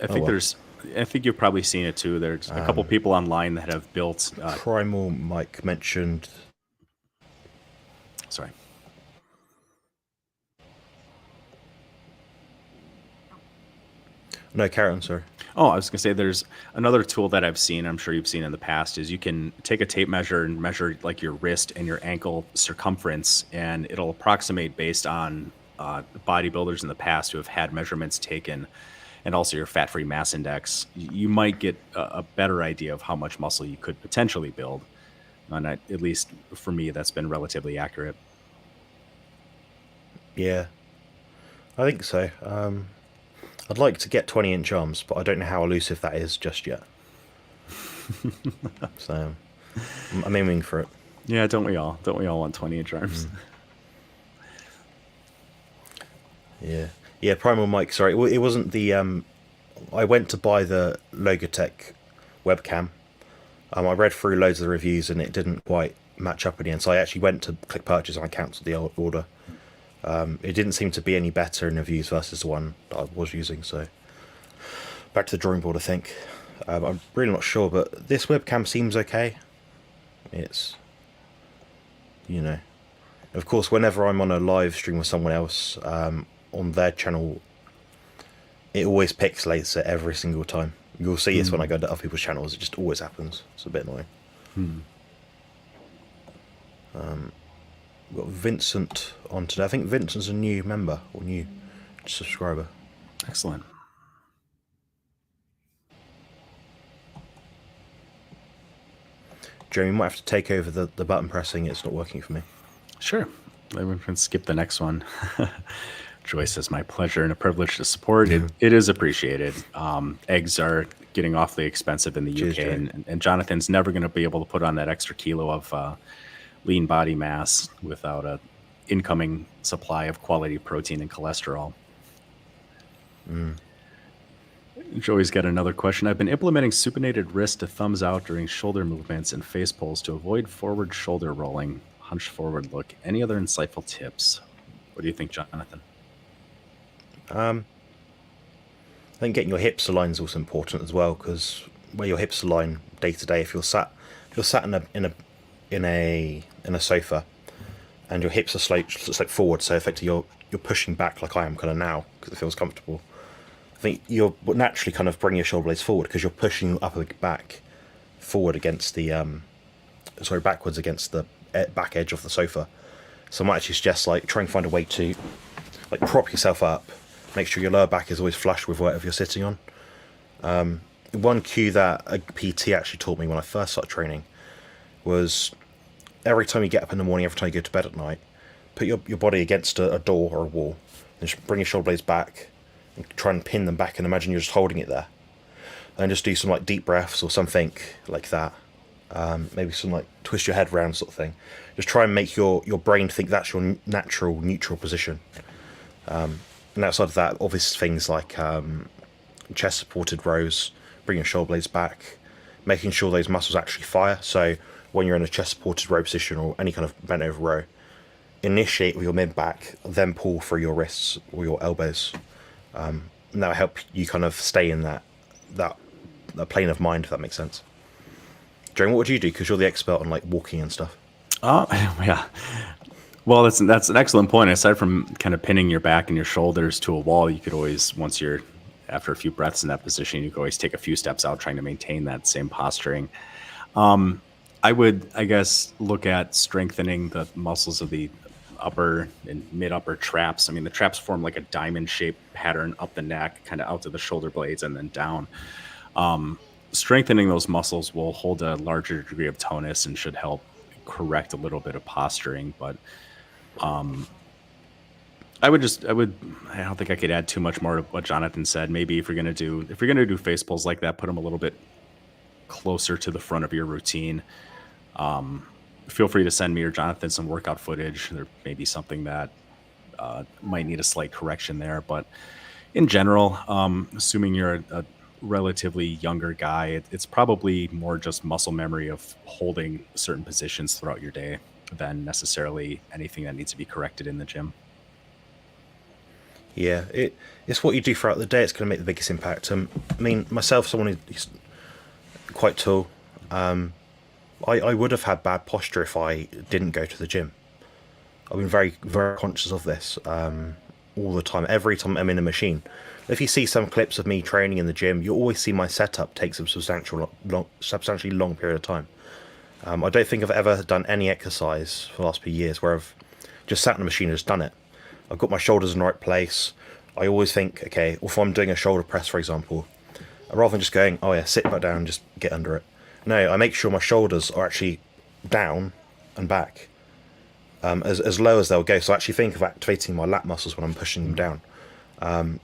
I think you've probably seen it too. There's a couple people online that have built Primal Mike mentioned. Sorry. No, carry on, sorry. Oh, I was going to say there's another tool that I've seen, I'm sure you've seen in the past, is you can take a tape measure and measure like your wrist and your ankle circumference, and it'll approximate based on bodybuilders in the past who have had measurements taken, and also your fat-free mass index. You might get a better idea of how much muscle you could potentially build. And at least for me, that's been relatively accurate. Yeah, I think so. I'd like to get 20-inch arms, but I don't know how elusive that is just yet. So I'm aiming for it. Yeah, don't we all? Don't we all want 20-inch arms? Yeah, yeah. Primal mic. Sorry, it wasn't the. I went to buy the Logitech webcam. I read through loads of the reviews and it didn't quite match up in the end. So I actually went to click purchase and I cancelled the order. It didn't seem to be any better in reviews versus the one that I was using. So back to the drawing board, I think. I'm really not sure, but this webcam seems okay. It's, you know, of course, whenever I'm on a live stream with someone else on their channel, it always pixelates it every single time. You'll see this when I go to other people's channels. It just always happens. It's a bit annoying. We've got Vincent on today. I think Vincent's a new member or new subscriber. Excellent. Jeremy, you might have to take over the button pressing. It's not working for me. Sure. We can skip the next one. Joyce says, my pleasure and a privilege to support. It is appreciated. Eggs are getting awfully expensive in the Cheers, UK, Jay. and Jonathan's never going to be able to put on that extra kilo of lean body mass without a incoming supply of quality protein and cholesterol. Joey's got another question. I've been implementing supinated wrist to thumbs out during shoulder movements and face pulls to avoid forward shoulder rolling, hunched forward look. Any other insightful tips? What do you think, Jonathan? I think getting your hips aligned is also important as well, because where your hips align day to day, if you're sat in a sofa and your hips are sloped forward, so effectively you're pushing back like I am kind of now because it feels comfortable. I think you'll naturally kind of bring your shoulder blades forward because you're pushing your upper back forward against the backwards against the back edge of the sofa. So I might actually suggest like try and find a way to like prop yourself up. Make sure your lower back is always flush with whatever you're sitting on. One cue that a PT actually taught me when I first started training was every time you get up in the morning, every time you go to bed at night, put your body against a door or a wall and just bring your shoulder blades back and try and pin them back and imagine you're just holding it there. And just do some like deep breaths or something like that. Maybe some like twist your head round sort of thing. Just try and make your brain think that's your natural neutral position. And outside of that, obvious things like chest supported rows, bring your shoulder blades back, making sure those muscles actually fire. So when you're in a chest supported row position or any kind of bent over row, initiate with your mid back, then pull through your wrists or your elbows. And that'll help you kind of stay in that plane of mind, if that makes sense. Jeremy, what would you do? Because you're the expert on like walking and stuff. Oh, yeah. Well, that's an excellent point. Aside from kind of pinning your back and your shoulders to a wall, you could always, once you're after a few breaths in that position, you could always take a few steps out trying to maintain that same posturing. I would, I guess, look at strengthening the muscles of the upper and mid-upper traps. I mean, the traps form like a diamond-shaped pattern up the neck, kind of out to the shoulder blades and then down. Strengthening those muscles will hold a larger degree of tonus and should help correct a little bit of posturing. But I don't think I could add too much more to what Jonathan said. Maybe if you're gonna do face pulls like that, put them a little bit closer to the front of your routine. Feel free to send me or Jonathan some workout footage. There may be something that might need a slight correction there, but in general, assuming you're a relatively younger guy, it's probably more just muscle memory of holding certain positions throughout your day than necessarily anything that needs to be corrected in the gym. Yeah, it's what you do throughout the day. It's going to make the biggest impact. I mean, myself, someone who's quite tall, I would have had bad posture if I didn't go to the gym. I've been very, very conscious of this all the time. Every time I'm in a machine, if you see some clips of me training in the gym, you always see my setup takes a substantially long period of time. I don't think I've ever done any exercise for the last few years where I've just sat in a machine and just done it. I've got my shoulders in the right place. I always think, okay, if I'm doing a shoulder press, for example, rather than just going, oh yeah, sit back down and just get under it. No, I make sure my shoulders are actually down and back, as low as they'll go. So I actually think of activating my lat muscles when I'm pushing them down,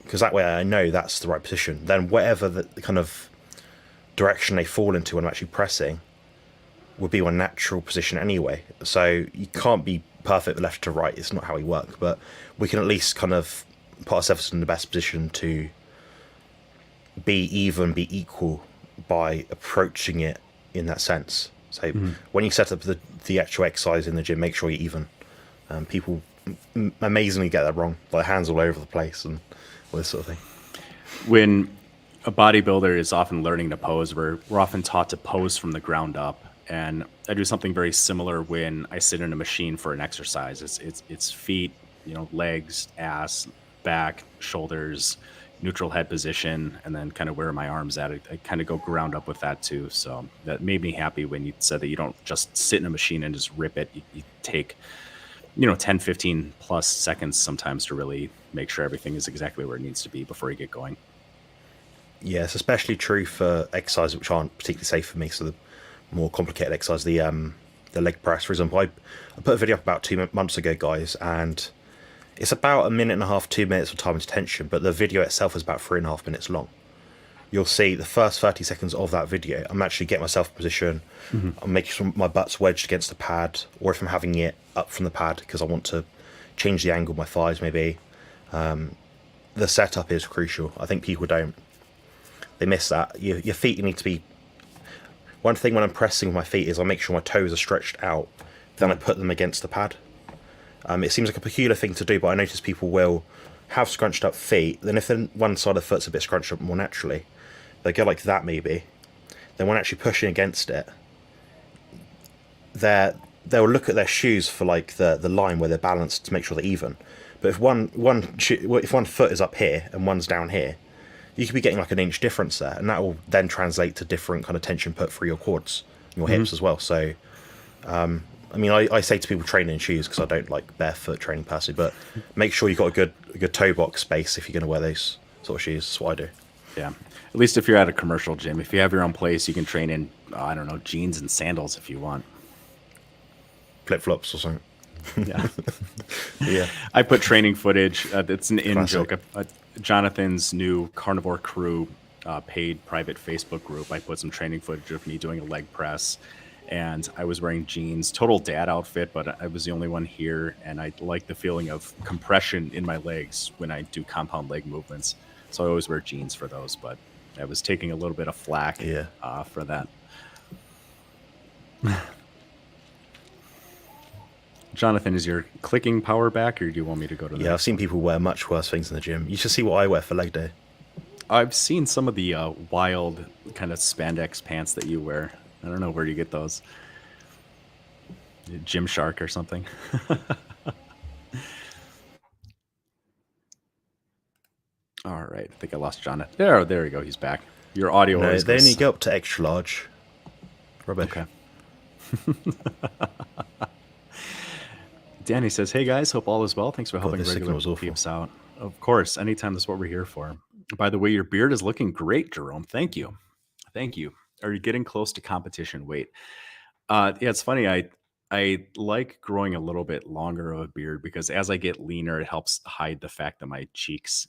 because that way I know that's the right position. Then whatever the kind of direction they fall into when I'm actually pressing would be my natural position anyway. So you can't be perfect left to right. It's not how we work, but we can at least kind of put ourselves in the best position to be equal by approaching it in that sense. So when you set up the actual exercise in the gym, make sure you're even. People amazingly get that wrong, like hands all over the place and all this sort of thing. When a bodybuilder is often learning to pose, we're often taught to pose from the ground up. And I do something very similar when I sit in a machine for an exercise. It's feet, legs, ass, back, shoulders, neutral head position, and then kind of where are my arms at. I kind of go ground up with that too. So that made me happy when you said that you don't just sit in a machine and just rip it. You take 10, 15 plus seconds sometimes to really make sure everything is exactly where it needs to be before you get going. Yeah, it's especially true for exercises which aren't particularly safe for me. So the more complicated exercise, the leg press, for example. I put a video up about 2 months ago, guys, and it's about 1.5 minutes, 2 minutes of time and attention, but the video itself is about 3.5 minutes long. You'll see the first 30 seconds of that video, I'm actually getting myself in position. I'm making sure my butt's wedged against the pad, or if I'm having it up from the pad because I want to change the angle of my thighs, maybe. The setup is crucial. I think people they miss that. Your feet need to be. One thing when I'm pressing with my feet is I make sure my toes are stretched out, then I put them against the pad. It seems like a peculiar thing to do, but I notice people will have scrunched up feet. Then if one side of the foot's a bit scrunched up more naturally, they go like that maybe. Then when actually pushing against it, they'll look at their shoes for like the line where they're balanced to make sure they're even. But if if one foot is up here and one's down here, you could be getting like an inch difference there, and that will then translate to different kind of tension put through your quads, your hips as well. So, I mean, I say to people training in shoes because I don't like barefoot training personally, but make sure you've got a good toe box space if you're going to wear those sort of shoes. That's what I do. Yeah. At least if you're at a commercial gym, if you have your own place, you can train in, I don't know, jeans and sandals if you want. Flip flops or something. Yeah. Yeah. I put training footage. It's an in Classic. joke. Jonathan's new Carnivore Crew paid private Facebook group. I put some training footage of me doing a leg press, and I was wearing jeans, total dad outfit, but I was the only one here, and I like the feeling of compression in my legs when I do compound leg movements. So I always wear jeans for those, but I was taking a little bit of flack Yeah. for that. Jonathan, is your clicking power back, or do you want me to go to the Yeah, I've seen people wear much worse things in the gym. You should see what I wear for leg day. I've seen some of the wild kind of spandex pants that you wear. I don't know where you get those. Gymshark or something. All right. I think I lost Jonathan. There we go. He's back. Your audio No, always they goes... only go up to extra large. Rubbish. Okay. Danny says, hey guys, hope all is well. Thanks for helping this signal regular was awful. peeps out. Of course, anytime, that's what we're here for. By the way, your beard is looking great, Jerome. Thank you. Thank you. Are you getting close to competition weight? Yeah, it's funny. I like growing a little bit longer of a beard because as I get leaner, it helps hide the fact that my cheeks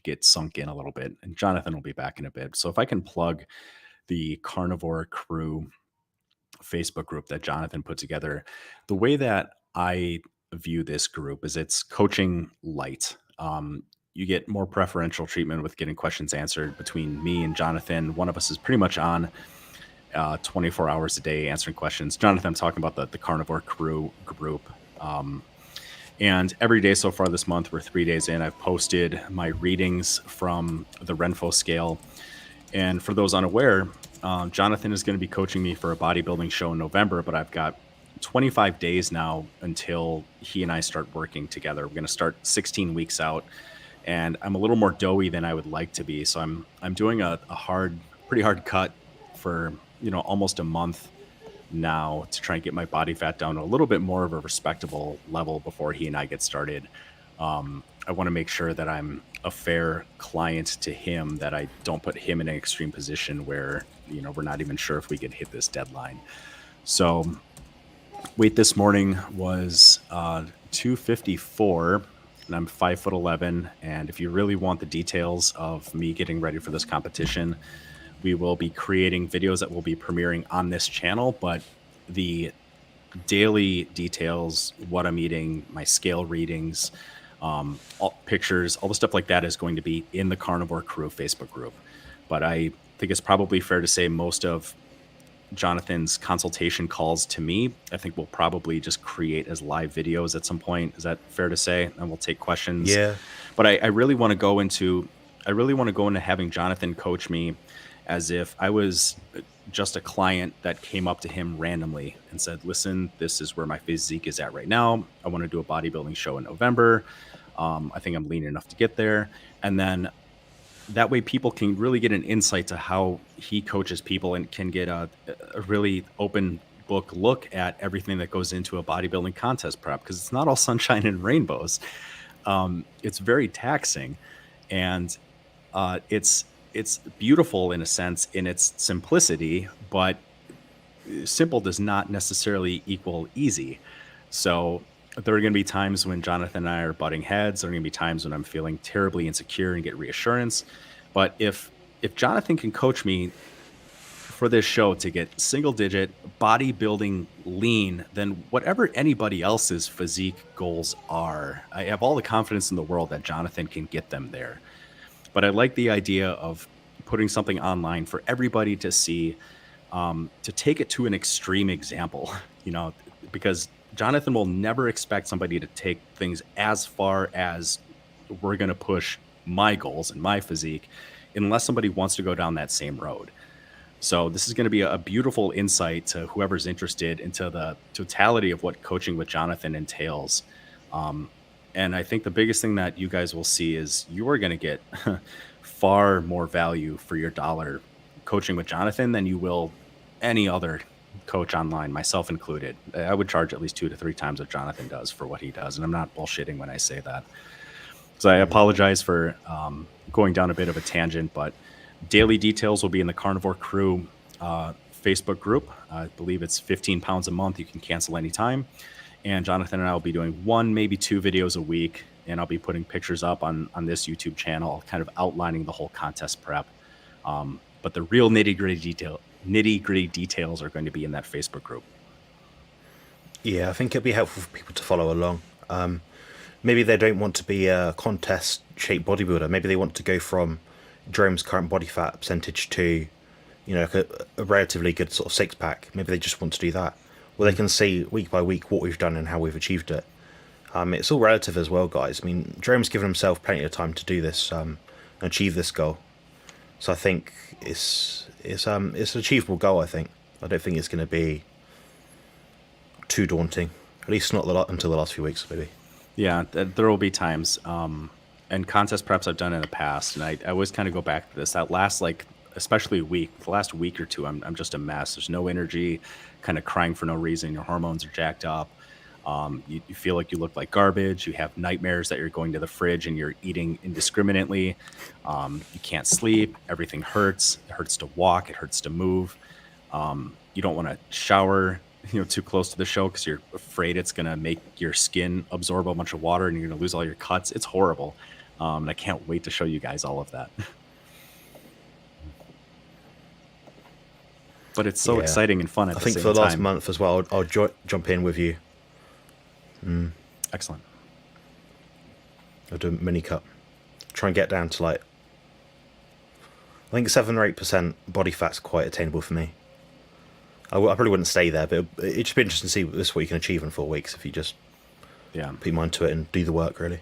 get sunk in a little bit. And Jonathan will be back in a bit. So if I can plug the Carnivore Crew Facebook group that Jonathan put together, the way that I view this group is it's coaching light. You get more preferential treatment with getting questions answered between me and Jonathan. One of us is pretty much on 24 hours a day answering questions. Jonathan, I'm talking about the Carnivore Crew group. And every day so far this month, we're 3 days in, I've posted my readings from the Renfo scale. And for those unaware, Jonathan is going to be coaching me for a bodybuilding show in November, but I've got 25 days now until he and I start working together. We're going to start 16 weeks out, and I'm a little more doughy than I would like to be. So I'm doing a pretty hard cut for, almost a month now to try and get my body fat down to a little bit more of a respectable level before he and I get started. I want to make sure that I'm a fair client to him, that I don't put him in an extreme position where, we're not even sure if we can hit this deadline. So weight this morning was 254, and I'm 5'11". And if you really want the details of me getting ready for this competition, we will be creating videos that will be premiering on this channel, but the daily details, what I'm eating, my scale readings, all pictures, all the stuff like that is going to be in the Carnivore Crew Facebook group. But I think it's probably fair to say most of Jonathan's consultation calls to me, I think we'll probably just create as live videos at some point. Is that fair to say? And we'll take questions. Yeah. But I really want to go into, I really want to go into having Jonathan coach me as if I was just a client that came up to him randomly and said, listen, this is where my physique is at right now. I want to do a bodybuilding show in November. I think I'm lean enough to get there. And then that way people can really get an insight to how he coaches people and can get a really open book look at everything that goes into a bodybuilding contest prep, because it's not all sunshine and rainbows. It's very taxing, and it's beautiful in a sense in its simplicity, but simple does not necessarily equal easy. So there are going to be times when Jonathan and I are butting heads. There are going to be times when I'm feeling terribly insecure and get reassurance. But if Jonathan can coach me for this show to get single digit bodybuilding lean, then whatever anybody else's physique goals are, I have all the confidence in the world that Jonathan can get them there. But I like the idea of putting something online for everybody to see, to take it to an extreme example, because Jonathan will never expect somebody to take things as far as we're going to push my goals and my physique unless somebody wants to go down that same road. So this is going to be a beautiful insight to whoever's interested into the totality of what coaching with Jonathan entails. And I think the biggest thing that you guys will see is you are going to get far more value for your dollar coaching with Jonathan than you will any other coach online, myself included. I would charge at least 2 to 3 times what Jonathan does for what he does. And I'm not bullshitting when I say that. So I apologize for going down a bit of a tangent, but daily details will be in the Carnivore Crew Facebook group. I believe it's 15 pounds a month. You can cancel anytime. And Jonathan and I will be doing 1, maybe 2 videos a week. And I'll be putting pictures up on this YouTube channel, kind of outlining the whole contest prep. But the real nitty-gritty details are going to be in that Facebook group. Yeah, I think it'd be helpful for people to follow along. Maybe they don't want to be a contest-shaped bodybuilder. Maybe they want to go from Jerome's current body fat percentage to, like a relatively good sort of 6-pack. Maybe they just want to do that. Well, they can see week by week what we've done and how we've achieved it. It's all relative as well, guys. I mean, Jerome's given himself plenty of time to do this and achieve this goal. So I think it's an achievable goal. I don't think it's going to be too daunting. At least not until the last few weeks, maybe. Yeah, there will be times. And contest preps I've done in the past, and I always kind of go back to this. That last, especially the last week or two, I'm just a mess. There's no energy, kind of crying for no reason. Your hormones are jacked up. You feel like you look like garbage. You have nightmares that you're going to the fridge and you're eating indiscriminately. You can't sleep. Everything hurts. It hurts to walk. It hurts to move. You don't want to shower too close to the show because you're afraid it's going to make your skin absorb a bunch of water and you're going to lose all your cuts. It's horrible. And I can't wait to show you guys all of that. But it's so exciting and fun at the same time. I think for the last month as well, I'll jump in with you. Excellent. I'll do a mini cut. Try and get down to I think 7 or 8% body fat's quite attainable for me. I probably wouldn't stay there, but it'd just be interesting to see what you can achieve in 4 weeks if you just put your mind to it and do the work, really.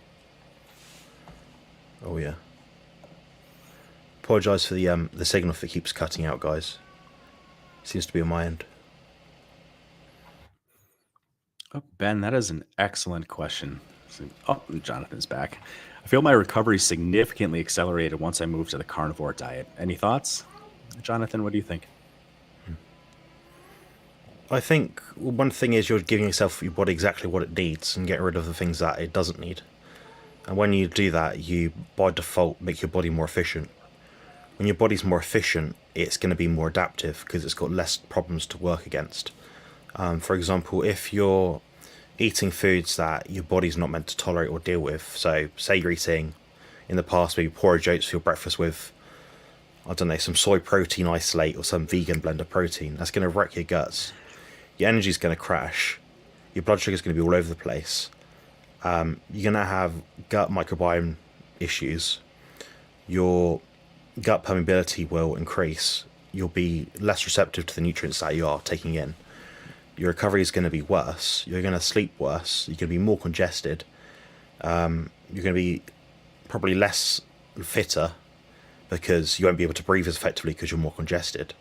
Oh yeah. Apologise for the signal if it keeps cutting out, guys. Seems to be on my end. Oh, Ben, that is an excellent question. Oh, Jonathan's back. I feel my recovery significantly accelerated once I moved to the carnivore diet. Any thoughts? Jonathan, what do you think? I think one thing is you're giving your body exactly what it needs and getting rid of the things that it doesn't need. And when you do that, you by default make your body more efficient. When your body's more efficient, it's going to be more adaptive because it's got less problems to work against. For example, if you're eating foods that your body's not meant to tolerate or deal with, so say you're eating in the past maybe porridge oats for your breakfast with, I don't know, some soy protein isolate or some vegan blend of protein, that's going to wreck your guts. Your energy's going to crash. Your blood sugar's going to be all over the place. You're going to have gut microbiome issues. Your gut permeability will increase. You'll be less receptive to the nutrients that you are taking in. Your recovery is going to be worse. You're going to sleep worse. You're going to be more congested. You're going to be probably less fitter because you won't be able to breathe as effectively because you're more congested.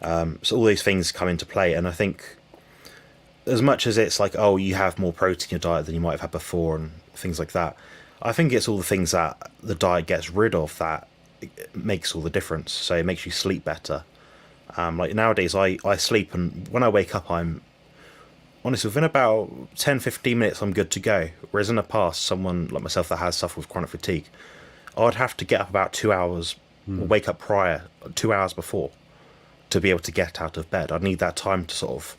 So all these things come into play, and I think as much as it's like, oh, you have more protein in your diet than you might have had before and things like that, I think it's all the things that the diet gets rid of that makes all the difference. So it makes you sleep better. Like nowadays, I sleep, and when I wake up, I'm honestly within about 10-15 minutes, I'm good to go. Whereas in the past, someone like myself that has suffered with chronic fatigue, I'd have to get up about 2 hours, or wake up prior 2 hours before to be able to get out of bed. I'd need that time to sort of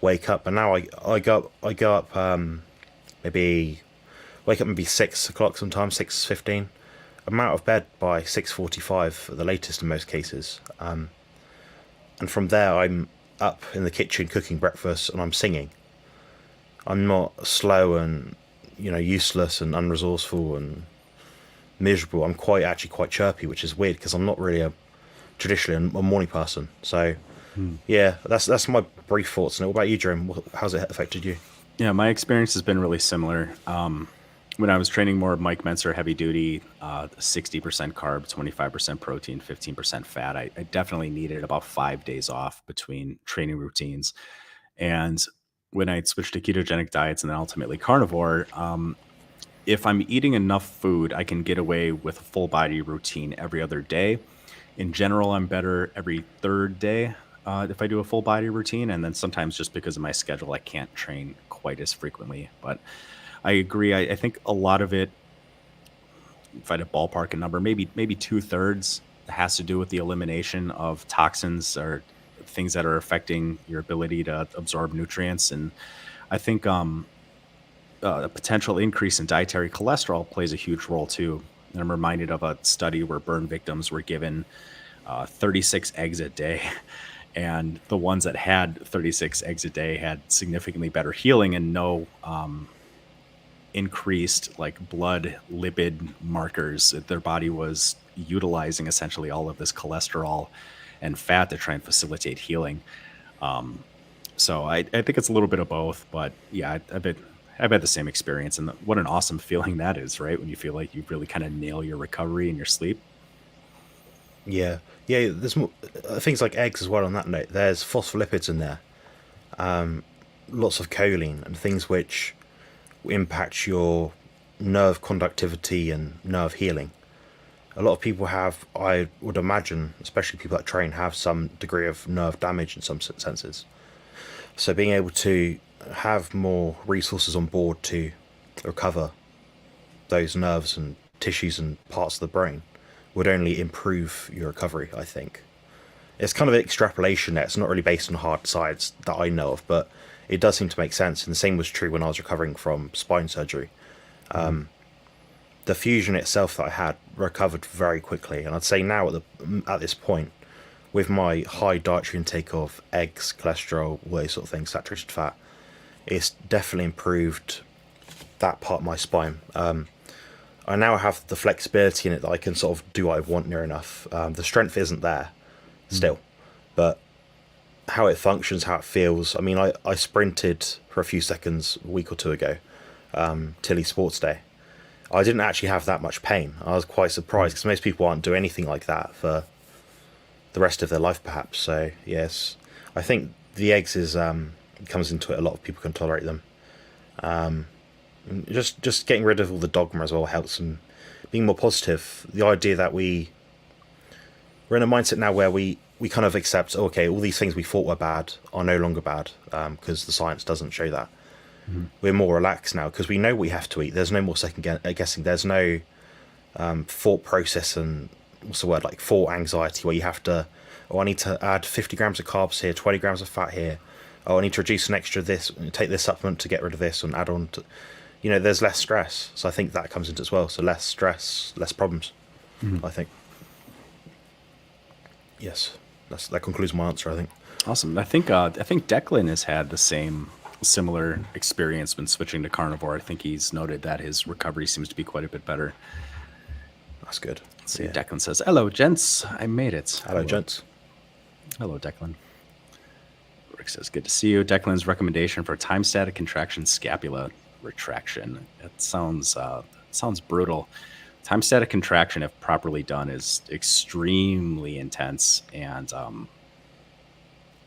wake up. And now I go up maybe wake up maybe 6 o'clock sometimes, 6:15. I'm out of bed by 6:45 at the latest in most cases. And from there, I'm up in the kitchen cooking breakfast and I'm singing. I'm not slow and useless and unresourceful and miserable. I'm actually quite chirpy, which is weird because I'm not really traditionally a morning person. So yeah, that's my brief thoughts. And what about you, Jerome? How's it affected you? Yeah, my experience has been really similar. When I was training more Mike Menser heavy duty, 60% carb, 25% protein, 15% fat, I definitely needed about 5 days off between training routines. And when I switched to ketogenic diets and then ultimately carnivore, if I'm eating enough food, I can get away with a full body routine every other day. In general, I'm better every third day if I do a full body routine. And then sometimes just because of my schedule, I can't train quite as frequently. But I agree. I think a lot of it, if I had to ballpark a number, maybe 2/3 has to do with the elimination of toxins or things that are affecting your ability to absorb nutrients. And I think a potential increase in dietary cholesterol plays a huge role too. And I'm reminded of a study where burn victims were given 36 eggs a day. And the ones that had 36 eggs a day had significantly better healing and no increased like blood lipid markers. Their body was utilizing essentially all of this cholesterol and fat to try and facilitate healing. So I think it's a little bit of both, but yeah, I've had the same experience, and what an awesome feeling that is, right? When you feel like you really kind of nail your recovery and your sleep. Yeah, yeah. There's more, things like eggs as well. On that note, there's phospholipids in there, lots of choline and things which impact your nerve conductivity and nerve healing. A lot of people have, I would imagine, especially people that train, have some degree of nerve damage in some senses. So being able to have more resources on board to recover those nerves and tissues and parts of the brain would only improve your recovery, I think. It's kind of an extrapolation there. It's not really based on hard science that I know of, but it does seem to make sense. And the same was true when I was recovering from spine surgery. The fusion itself that I had recovered very quickly. And I'd say now at this point, with my high dietary intake of eggs, cholesterol, all those sort of things, saturated fat, it's definitely improved that part of my spine. I now have the flexibility in it that I can sort of do what I want near enough. The strength isn't there still, but how it functions, how it feels. I mean, I sprinted for a few seconds a week or two ago, Tilly Sports Day. I didn't actually have that much pain. I was quite surprised because most people aren't doing anything like that for the rest of their life, perhaps. So yes, I think the eggs comes into it. A lot of people can tolerate them. Just getting rid of all the dogma as well helps, and being more positive. The idea that we're in a mindset now where we kind of accept, okay, all these things we thought were bad are no longer bad because the science doesn't show that. We're more relaxed now because we know we have to eat. There's no more second guessing. There's no thought process and what's the word, like thought anxiety where you have to, oh, I need to add 50 grams of carbs here, 20 grams of fat here. Oh, I need to reduce an extra this, take this supplement to get rid of this and add on to, there's less stress. So I think that comes into it as well. So less stress, less problems, I think. Yes, that concludes my answer, I think. Awesome. I think Declan has had the same similar experience when switching to carnivore. I think he's noted that his recovery seems to be quite a bit better. That's good. Let's see, Declan says, "Hello, gents. I made it." Hello, gents. Hello, Declan. Rick says, "Good to see you." Declan's recommendation for time static contraction scapula retraction. It sounds brutal. Time static contraction, if properly done, is extremely intense, and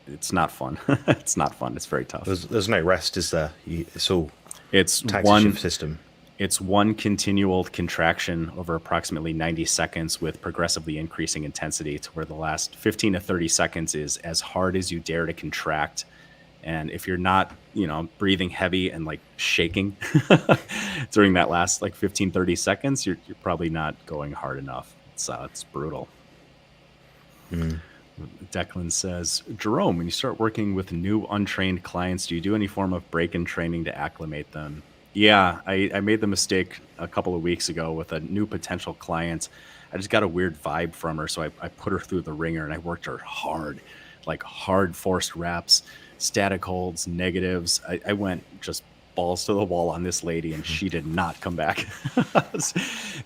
it's not fun. It's not fun. It's very tough. There's no rest, is there? It's all It's taxi one shift system. It's one continual contraction over approximately 90 seconds with progressively increasing intensity to where the last 15 to 30 seconds is as hard as you dare to contract. And if you're not, breathing heavy and like shaking during that last like 15, 30 seconds, you're probably not going hard enough. It's brutal. Declan says, "Jerome, when you start working with new untrained clients, do you do any form of break-in training to acclimate them?" Yeah, I made the mistake a couple of weeks ago with a new potential client. I just got a weird vibe from her, so I put her through the ringer and I worked her hard, like hard forced reps, static holds, negatives. I went just balls to the wall on this lady, and she did not come back.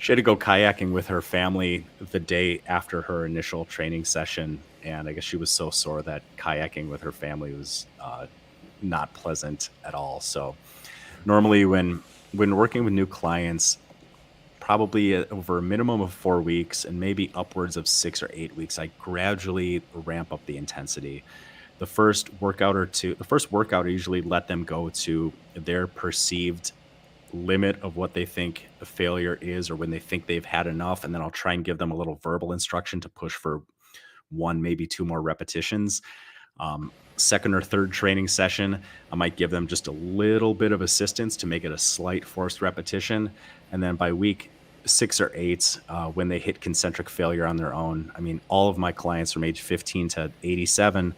She had to go kayaking with her family the day after her initial training session, and I guess she was so sore that kayaking with her family was not pleasant at all. So normally when working with new clients, probably over a minimum of 4 weeks and maybe upwards of 6 or 8 weeks, I gradually ramp up the intensity. The first workout, I usually let them go to their perceived limit of what they think a failure is, or when they think they've had enough. And then I'll try and give them a little verbal instruction to push for one, maybe two more repetitions. Second or third training session, I might give them just a little bit of assistance to make it a slight forced repetition. And then by week 6 or 8, when they hit concentric failure on their own, I mean, all of my clients from age 15 to 87,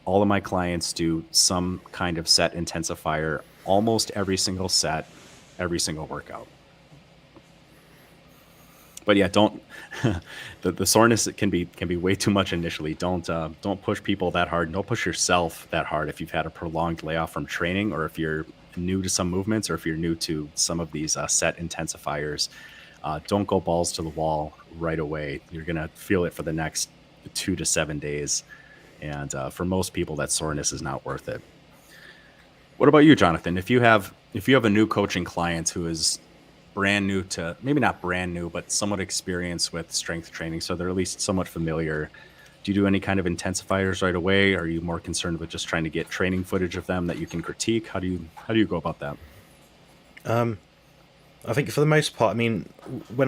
all of my clients do some kind of set intensifier almost every single set, every single workout. But yeah, don't the soreness can be way too much initially. Don't push people that hard. Don't push yourself that hard if you've had a prolonged layoff from training, or if you're new to some movements, or if you're new to some of these set intensifiers. Don't go balls to the wall right away. You're gonna feel it for the next 2 to 7 days, and for most people, that soreness is not worth it. What about you, Jonathan? If you have a new coaching client who is brand new to, maybe not brand new, but somewhat experienced with strength training, so they're at least somewhat familiar, do you do any kind of intensifiers right away? Are you more concerned with just trying to get training footage of them that you can critique? How do you go about that? I think for the most part, I mean, when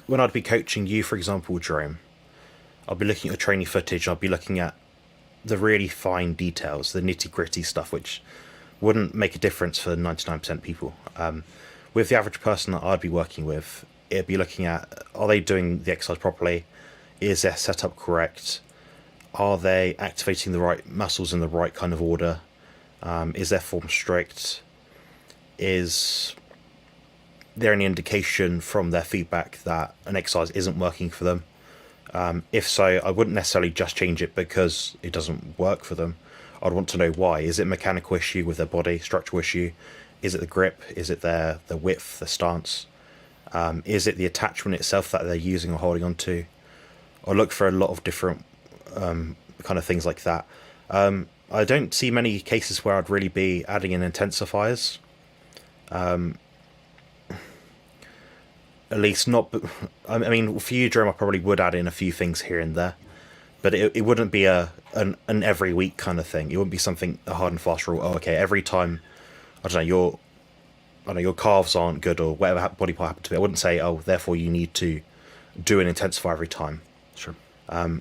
I'd be coaching you, for example, Jerome, I'll be looking at the training footage. I'll be looking at the really fine details, the nitty gritty stuff, which wouldn't make a difference for 99% people. With the average person that I'd be working with, it'd be looking at, are they doing the exercise properly? Is their setup correct? Are they activating the right muscles in the right kind of order? Is their form strict? Is there any indication from their feedback that an exercise isn't working for them? If so, I wouldn't necessarily just change it because it doesn't work for them. I'd want to know why. Is it a mechanical issue with their body, structural issue? Is it the grip? Is it the width, the stance? Is it the attachment itself that they're using or holding on to? I look for a lot of different kind of things like that. I don't see many cases where I'd really be adding in intensifiers. At least not. I mean, for you, Jerome, I probably would add in a few things here and there, but it wouldn't be an every week kind of thing. It wouldn't be something, a hard and fast rule. Oh, okay, every time, I don't know, your calves aren't good or whatever body part happened to be. I wouldn't say, oh, therefore you need to do an intensifier every time. Sure.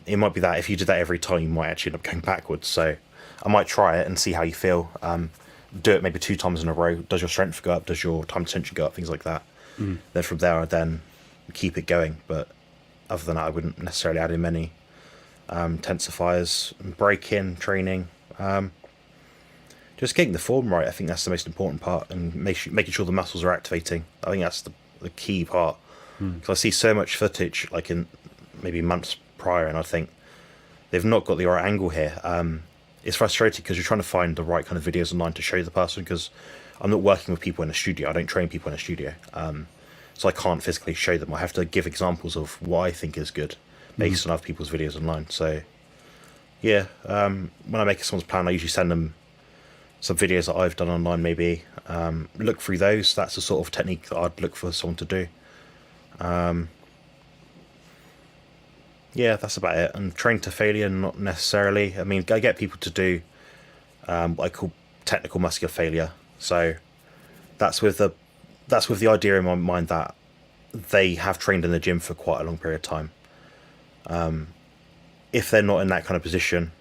It might be that if you did that every time, you might actually end up going backwards. So I might try it and see how you feel. Do it maybe 2 times in a row. Does your strength go up? Does your time to tension go up? Things like that. Then from there, I'd then keep it going. But other than that, I wouldn't necessarily add in many intensifiers. Break-in training. Just getting the form right, I think that's the most important part, and making sure the muscles are activating. I think that's the key part. Because I see so much footage, like in maybe months prior, and I think they've not got the right angle here. it's frustrating because you're trying to find the right kind of videos online to show the person, because I'm not working with people in a studio. I don't train people in a studio. So I can't physically show them. I have to give examples of what I think is good based on other people's videos online. So yeah, when I make someone's plan, I usually send them some videos that I've done online, maybe look through those. That's the sort of technique that I'd look for someone to do. Yeah, that's about it. And train to failure, not necessarily. I mean, I get people to do what I call technical muscular failure. So that's with the idea in my mind that they have trained in the gym for quite a long period of time. If they're not in that kind of position,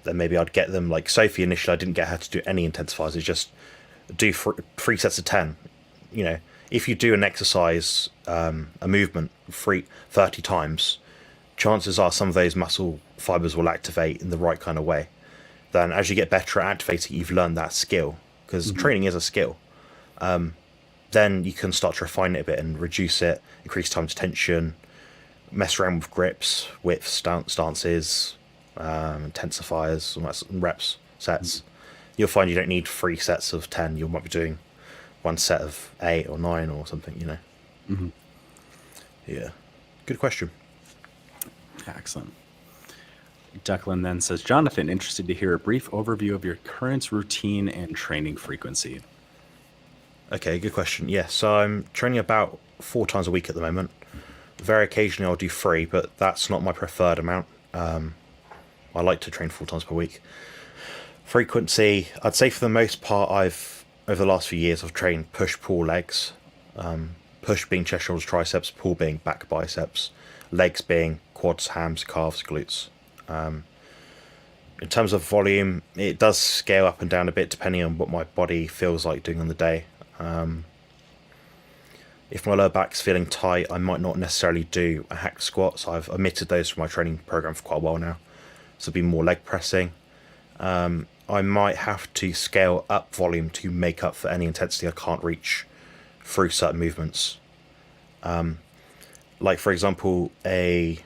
then maybe I'd get them, like Sophie initially. I didn't get her to do any intensifiers. It's just do three sets of 10. You know, if you do an exercise, a movement 30 times, chances are some of those muscle fibers will activate in the right kind of way. Then as you get better at activating, you've learned that skill, because training is a skill. Then you can start to refine it a bit and reduce it, increase time to tension, mess around with grips, widths, stances, intensifiers, all that, reps, sets. You'll find you don't need 3 sets of 10. You might be doing 1 set of 8 or 9 or something, you know. Yeah. Good question. Excellent. Declan then says, Jonathan, interested to hear a brief overview of your current routine and training frequency. Okay, good question. Yeah, so I'm training about 4 times a week at the moment. Very occasionally I'll do 3, but that's not my preferred amount. I like to train 4 times per week. Frequency, I'd say for the most part, over the last few years, I've trained push, pull, legs. Push being chest, shoulders, triceps, pull being back, biceps, legs being quads, hams, calves, glutes. In terms of volume, it does scale up and down a bit depending on what my body feels like doing on the day. If my lower back's feeling tight, I might not necessarily do a hack squat. So I've omitted those from my training program for quite a while now. So it'll be more leg pressing. I might have to scale up volume to make up for any intensity I can't reach through certain movements. Like for example, a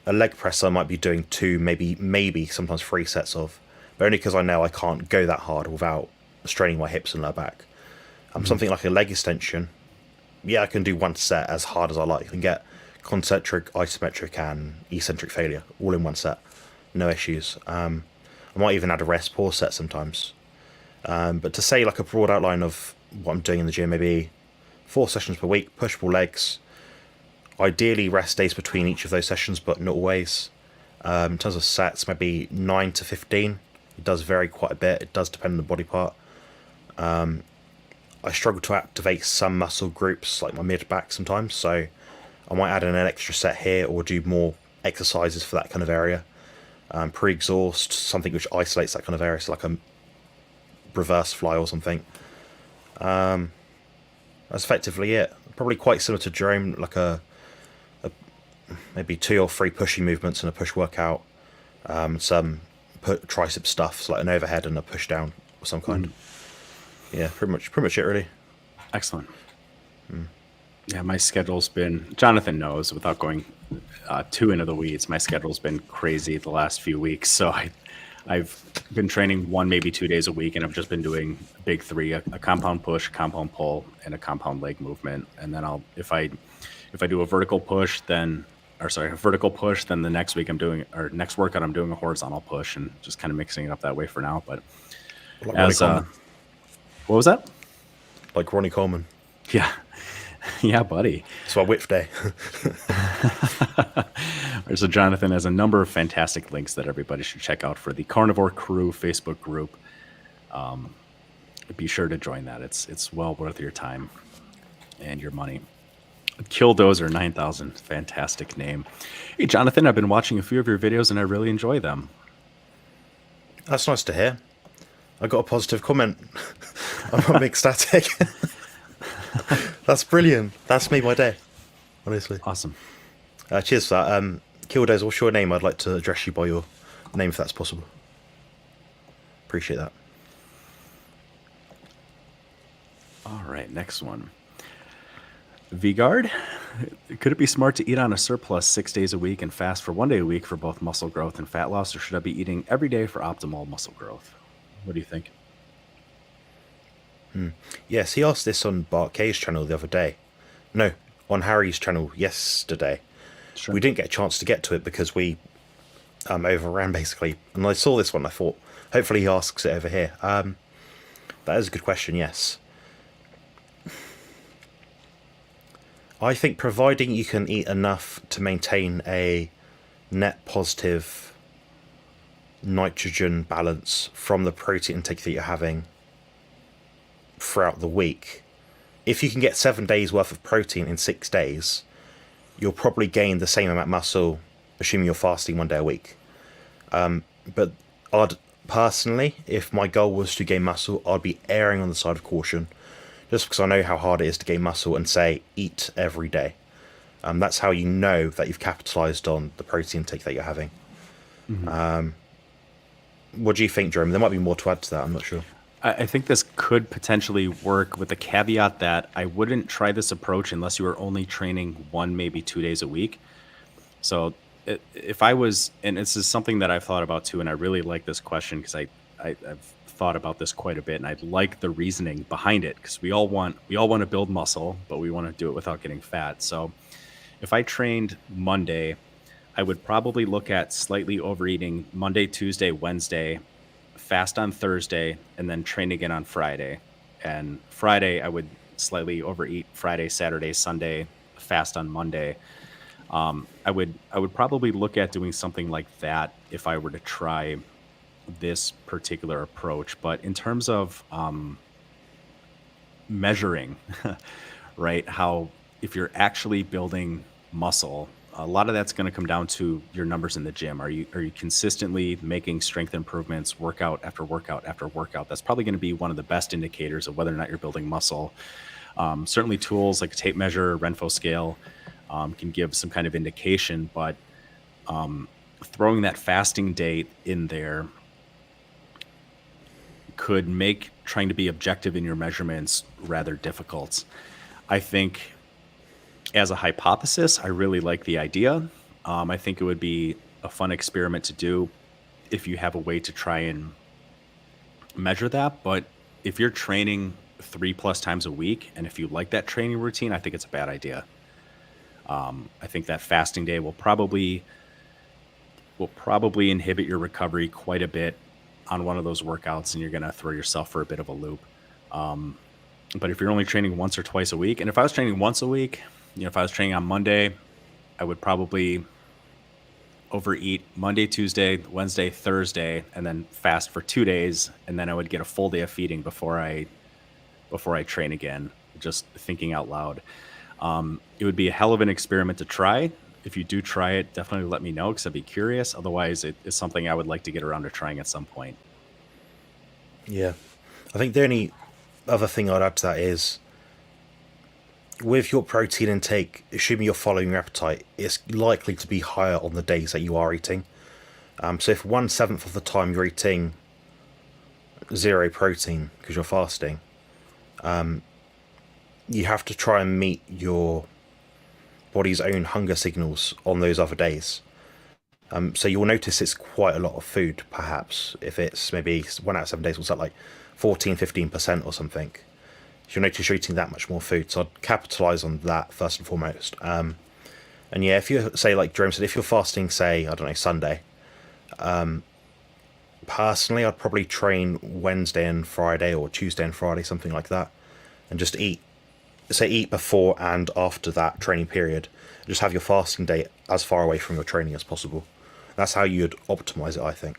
leg press I might be doing 2, maybe sometimes 3 sets of, but only because I know I can't go that hard without straining my hips and lower back. Something like a leg extension, yeah, I can do 1 set as hard as I like. I can get concentric, isometric, and eccentric failure all in 1 set, no issues. I might even add a rest pause set sometimes. But to say like a broad outline of what I'm doing in the gym, maybe 4 sessions per week, push pull legs. Ideally rest days between each of those sessions, but not always. In terms of sets, maybe 9 to 15. It does vary quite a bit. It does depend on the body part. I struggle to activate some muscle groups, like my mid-back sometimes, so I might add in an extra set here or do more exercises for that kind of area. Pre-exhaust, something which isolates that kind of area, so like a reverse fly or something. That's effectively it. Probably quite similar to Jerome, like a maybe 2 or 3 pushing movements and a push workout. Some tricep stuff, so like an overhead and a push down of some kind. Yeah, pretty much it really. Excellent. Yeah, my schedule's been, Jonathan knows, without going too into the weeds, my schedule's been crazy the last few weeks. So I've been training 1, maybe 2 days a week, and I've just been doing big 3, a compound push, compound pull, and a compound leg movement. And then if I do a vertical push, then the next week next workout I'm doing a horizontal push, and just kind of mixing it up that way for now. But Like as what was that? Like Ronnie Coleman. Yeah. Yeah, buddy. It's my whip day. So Jonathan has a number of fantastic links that everybody should check out for the Carnivore Crew Facebook group. Be sure to join that. It's well worth your time and your money. Killdozer 9000, fantastic name. Hey, Jonathan, I've been watching a few of your videos and I really enjoy them. That's nice to hear. I got a positive comment. I'm ecstatic. That's brilliant. That's made my day, honestly. Awesome. Cheers for that. Killdozer, what's your name? I'd like to address you by your name if that's possible. Appreciate that. All right, next one. V-Guard, could it be smart to eat on a surplus 6 days a week and fast for 1 day a week for both muscle growth and fat loss, or should I be eating every day for optimal muscle growth? What do you think? Yes, he asked this on Bart K's channel the other day. No, on Harry's channel yesterday. Sure. We didn't get a chance to get to it because we overran basically. And I saw this one, I thought, hopefully he asks it over here. That is a good question, yes. I think providing you can eat enough to maintain a net positive nitrogen balance from the protein intake that you're having throughout the week, if you can get 7 days worth of protein in 6 days, you'll probably gain the same amount of muscle, assuming you're fasting 1 day a week. But I'd personally, if my goal was to gain muscle, I'd be erring on the side of caution, just because I know how hard it is to gain muscle, and say eat every day. That's how you know that you've capitalized on the protein intake that you're having. What do you think, Jerome? There might be more to add to that, I'm not sure. I think this could potentially work with the caveat that I wouldn't try this approach unless you were only training 1, maybe 2 days a week. So if I was, and this is something that I've thought about too, and I really like this question because I've thought about this quite a bit, and I like the reasoning behind it, because we all want to build muscle, but we want to do it without getting fat. So if I trained Monday, I would probably look at slightly overeating Monday, Tuesday, Wednesday, fast on Thursday, and then train again on Friday. And Friday, I would slightly overeat Friday, Saturday, Sunday, fast on Monday. I would probably look at doing something like that if I were to try this particular approach. But in terms of measuring, right, how if you're actually building muscle, a lot of that's going to come down to your numbers in the gym. Are you consistently making strength improvements, workout after workout after workout? That's probably going to be one of the best indicators of whether or not you're building muscle. Certainly tools like a tape measure, Renfo scale, can give some kind of indication, but throwing that fasting date in there could make trying to be objective in your measurements rather difficult. I think as a hypothesis, I really like the idea. I think it would be a fun experiment to do if you have a way to try and measure that. But if you're training 3+ times a week, and if you like that training routine, I think it's a bad idea. I think that fasting day will probably inhibit your recovery quite a bit on one of those workouts, and you're going to throw yourself for a bit of a loop. But if you're only training once or twice a week, and if I was training once a week, if I was training on Monday, I would probably overeat Monday, Tuesday, Wednesday, Thursday, and then fast for 2 days, and then I would get a full day of feeding before I train again. Just thinking out loud. It would be a hell of an experiment to try. If you do try it, definitely let me know, because I'd be curious. Otherwise, it is something I would like to get around to trying at some point. Yeah. I think the only other thing I'd add to that is, with your protein intake, assuming you're following your appetite, it's likely to be higher on the days that you are eating. So if 1/7 of the time you're eating 0 protein because you're fasting, you have to try and meet your body's own hunger signals on those other days. So you'll notice it's quite a lot of food, perhaps. If it's maybe 1 out of 7 days, what's that, like 14-15% or something? You'll notice you're eating that much more food. So I'd capitalize on that first and foremost. And yeah, if you say, like Jerome said, if you're fasting, say, I don't know, Sunday, personally, I'd probably train Wednesday and Friday, or Tuesday and Friday, something like that, and just eat before and after that training period. Just have your fasting day as far away from your training as possible. That's how you'd optimize it, I think.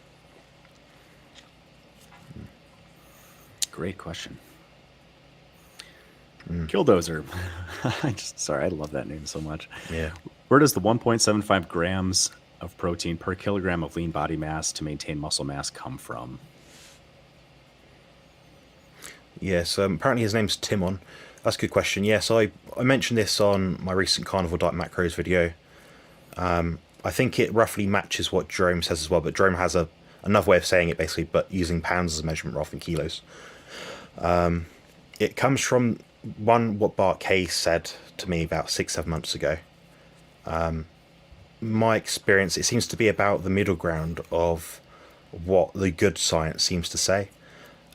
Great question. Killdozer. Sorry, I love that name so much. Yeah. Where does the 1.75 grams of protein per kilogram of lean body mass to maintain muscle mass come from? Yes, apparently his name's Timon. That's a good question. Yes, I mentioned this on my recent Carnivore Diet Macros video. I think it roughly matches what Jerome says as well, but Jerome has another way of saying it, basically, but using pounds as a measurement rather than kilos. It comes from what Bart Kay said to me about 6, 7 months ago. My experience, it seems to be about the middle ground of what the good science seems to say.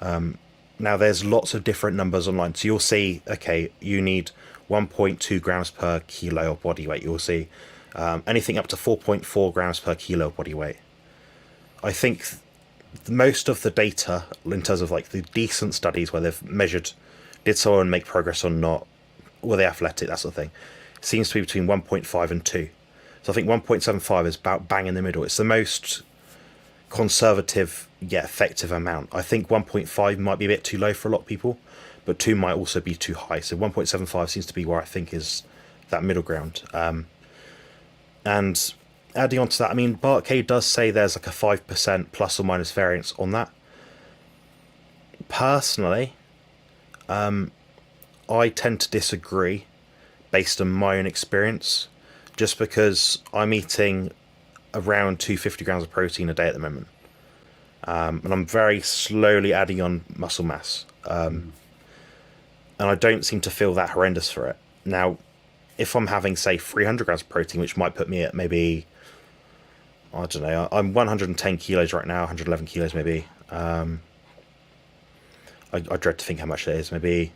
Now, there's lots of different numbers online. So you'll see, okay, you need 1.2 grams per kilo of body weight. You'll see anything up to 4.4 grams per kilo of body weight. I think most of the data, in terms of like the decent studies where they've measured, did someone make progress or not, were they athletic, that sort of thing, seems to be between 1.5 and 2. So I think 1.75 is about bang in the middle. It's the most conservative yet effective amount. I think 1.5 might be a bit too low for a lot of people, but 2 might also be too high. So 1.75 seems to be where I think is that middle ground. And adding on to that, I mean, Bart K does say there's like a 5% plus or minus variance on that. Personally, I tend to disagree based on my own experience, just because I'm eating around 250 grams of protein a day at the moment. And I'm very slowly adding on muscle mass. And I don't seem to feel that horrendous for it. Now, if I'm having, say, 300 grams of protein, which might put me at maybe, I don't know, I'm 110 kilos right now, 111 kilos maybe. I dread to think how much it is. Maybe,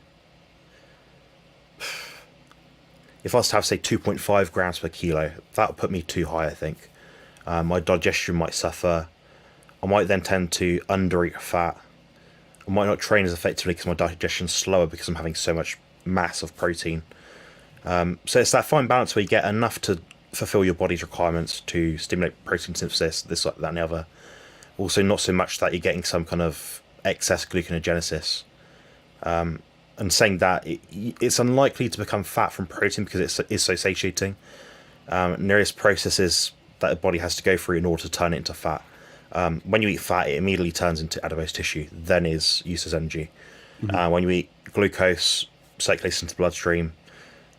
if I was to have, say, 2.5 grams per kilo, that would put me too high, I think. My digestion might suffer. I might then tend to undereat fat. I might not train as effectively because my digestion's slower because I'm having so much mass of protein. So it's that fine balance where you get enough to fulfill your body's requirements to stimulate protein synthesis, this, that, and the other. Also, not so much that you're getting some kind of excess gluconeogenesis. And saying that, it's unlikely to become fat from protein because it is so satiating. And there is processes that the body has to go through in order to turn it into fat. When you eat fat, it immediately turns into adipose tissue, then is used as energy. When you eat glucose, circulates into the bloodstream,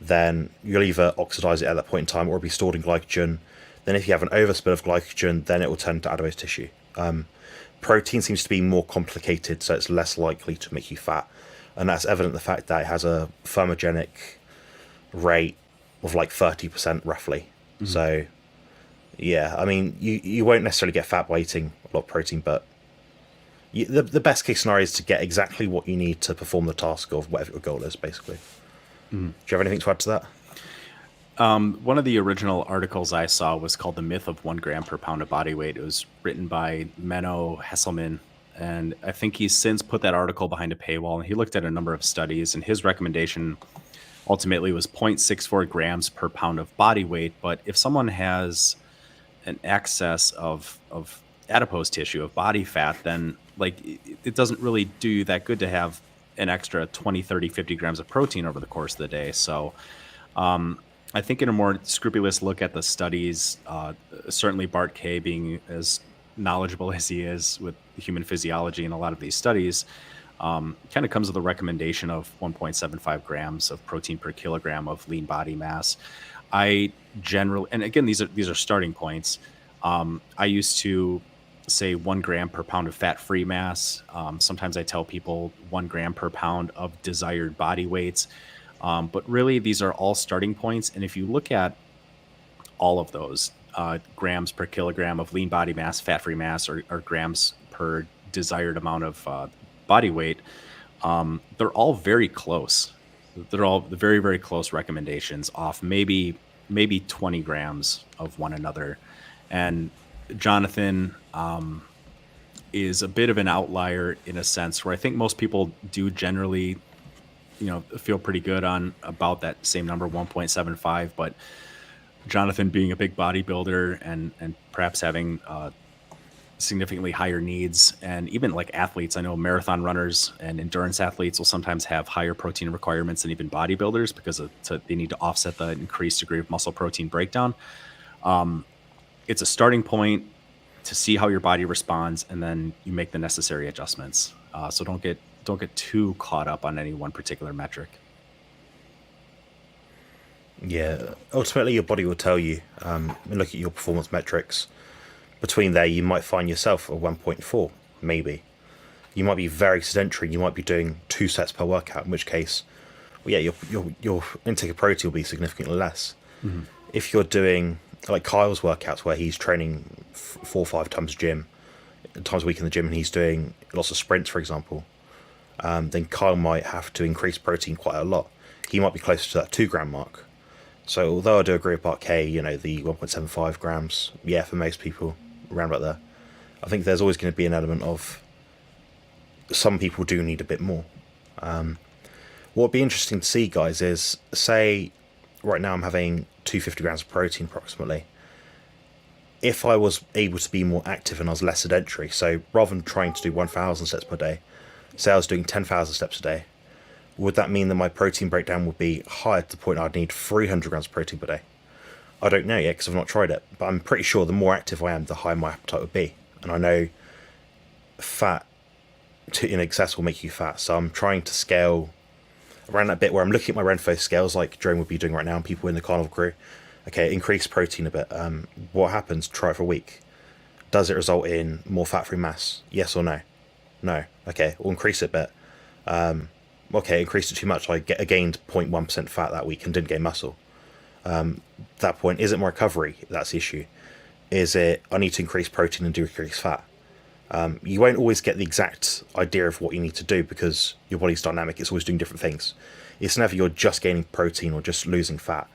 then you'll either oxidize it at that point in time or be stored in glycogen. Then if you have an overspill of glycogen, then it will turn to adipose tissue. Protein seems to be more complicated, so it's less likely to make you fat. And that's evident the fact that it has a thermogenic rate of like 30% roughly. So, yeah, I mean, you won't necessarily get fat by eating a lot of protein, but the best case scenario is to get exactly what you need to perform the task of whatever your goal is, basically. Do you have anything to add to that? One of the original articles I saw was called "The Myth of 1 gram per pound of body weight." It was written by Menno Hesselman, and I think he's since put that article behind a paywall. And he looked at a number of studies, and his recommendation ultimately was 0.64 grams per pound of body weight. But if someone has an excess of adipose tissue, of body fat, then like it doesn't really do you that good to have an extra 20, 30, 50 grams of protein over the course of the day. So I think in a more scrupulous look at the studies, certainly Bart K, being as knowledgeable as he is with human physiology and a lot of these studies, kind of comes with a recommendation of 1.75 grams of protein per kilogram of lean body mass. I generally, and again, these are starting points. I used to say 1 gram per pound of fat-free mass. Sometimes I tell people 1 gram per pound of desired body weights. But really, these are all starting points. And if you look at all of those grams per kilogram of lean body mass, fat-free mass, or grams per desired amount of body weight, they're all very close. They're all very, very close recommendations off maybe 20 grams of one another. And Jonathan is a bit of an outlier in a sense where I think most people do generally, feel pretty good on about that same number, 1.75. But Jonathan, being a big bodybuilder and perhaps having significantly higher needs, and even like athletes, I know marathon runners and endurance athletes will sometimes have higher protein requirements than even bodybuilders because they need to offset the increased degree of muscle protein breakdown. It's a starting point to see how your body responds, and then you make the necessary adjustments. So don't get too caught up on any one particular metric. Yeah, ultimately your body will tell you. Look at your performance metrics. Between there, you might find yourself at 1.4, maybe. You might be very sedentary. You might be doing 2 sets per workout, in which case well, yeah, your intake of protein will be significantly less. Mhm. If you're doing like Kyle's workouts where he's training 4 or 5 times a week in the gym, and he's doing lots of sprints, for example, then Kyle might have to increase protein quite a lot. He might be closer to that 2 gram mark. So although I do agree with Part K, the 1.75 grams, yeah, for most people, around about there, I think there's always going to be an element of some people do need a bit more. What would be interesting to see, guys, is say right now I'm having 250 grams of protein approximately. If I was able to be more active and I was less sedentary, so rather than trying to do 1,000 steps per day, say I was doing 10,000 steps a day, would that mean that my protein breakdown would be higher to the point I'd need 300 grams of protein per day? I don't know yet because I've not tried it, but I'm pretty sure the more active I am, the higher my appetite would be. And I know fat in excess will make you fat, so I'm trying to scale around that bit where I'm looking at my Renfo scales like Jerome would be doing right now and people in the Carnivore crew. Okay, increase protein a bit. What happens? Try it for a week. Does it result in more fat-free mass? Yes or no? No. Okay, we'll increase it a bit. Okay, increased it too much. I gained 0.1% fat that week and didn't gain muscle. That point, is it more recovery? That's the issue. Is it I need to increase protein and decrease fat? You won't always get the exact idea of what you need to do because your body's dynamic. It's always doing different things. It's never you're just gaining protein or just losing fat.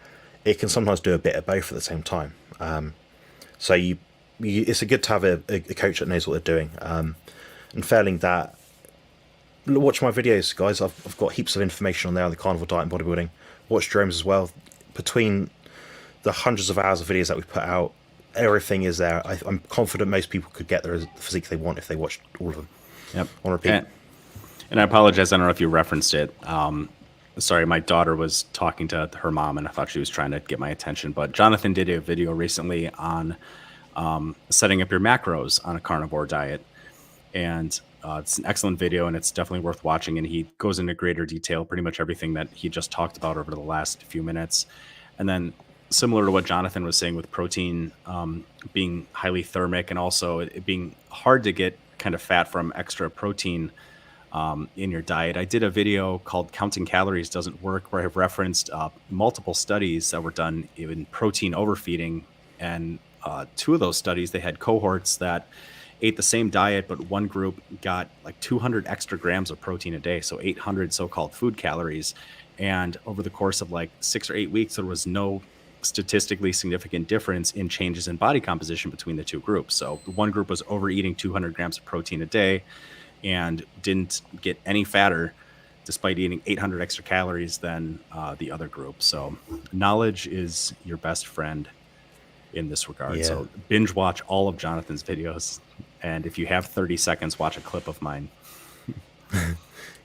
It can sometimes do a bit of both at the same time. So it's good to have a coach that knows what they're doing. And failing that, watch my videos, guys. I've got heaps of information on there on the carnivore diet and bodybuilding. Watch Jerome's as well. Between the hundreds of hours of videos that we put out, everything is there. I'm confident most people could get the physique they want if they watched all of them. Yep. On repeat. And I apologize. I don't know if you referenced it. Sorry, my daughter was talking to her mom, and I thought she was trying to get my attention. But Jonathan did a video recently on setting up your macros on a carnivore diet. And it's an excellent video, and it's definitely worth watching. And he goes into greater detail, pretty much everything that he just talked about over the last few minutes. And then similar to what Jonathan was saying with protein being highly thermic and also it being hard to get kind of fat from extra protein in your diet. I did a video called Counting Calories Doesn't Work, where I've referenced multiple studies that were done in protein overfeeding. And 2 of those studies, they had cohorts that ate the same diet, but one group got like 200 extra grams of protein a day, so 800 so-called food calories. And over the course of like 6 or 8 weeks, there was no statistically significant difference in changes in body composition between the 2 groups. So the one group was overeating 200 grams of protein a day and didn't get any fatter despite eating 800 extra calories than the other group. So knowledge is your best friend in this regard. Yeah. So binge watch all of Jonathan's videos. And if you have 30 seconds, watch a clip of mine.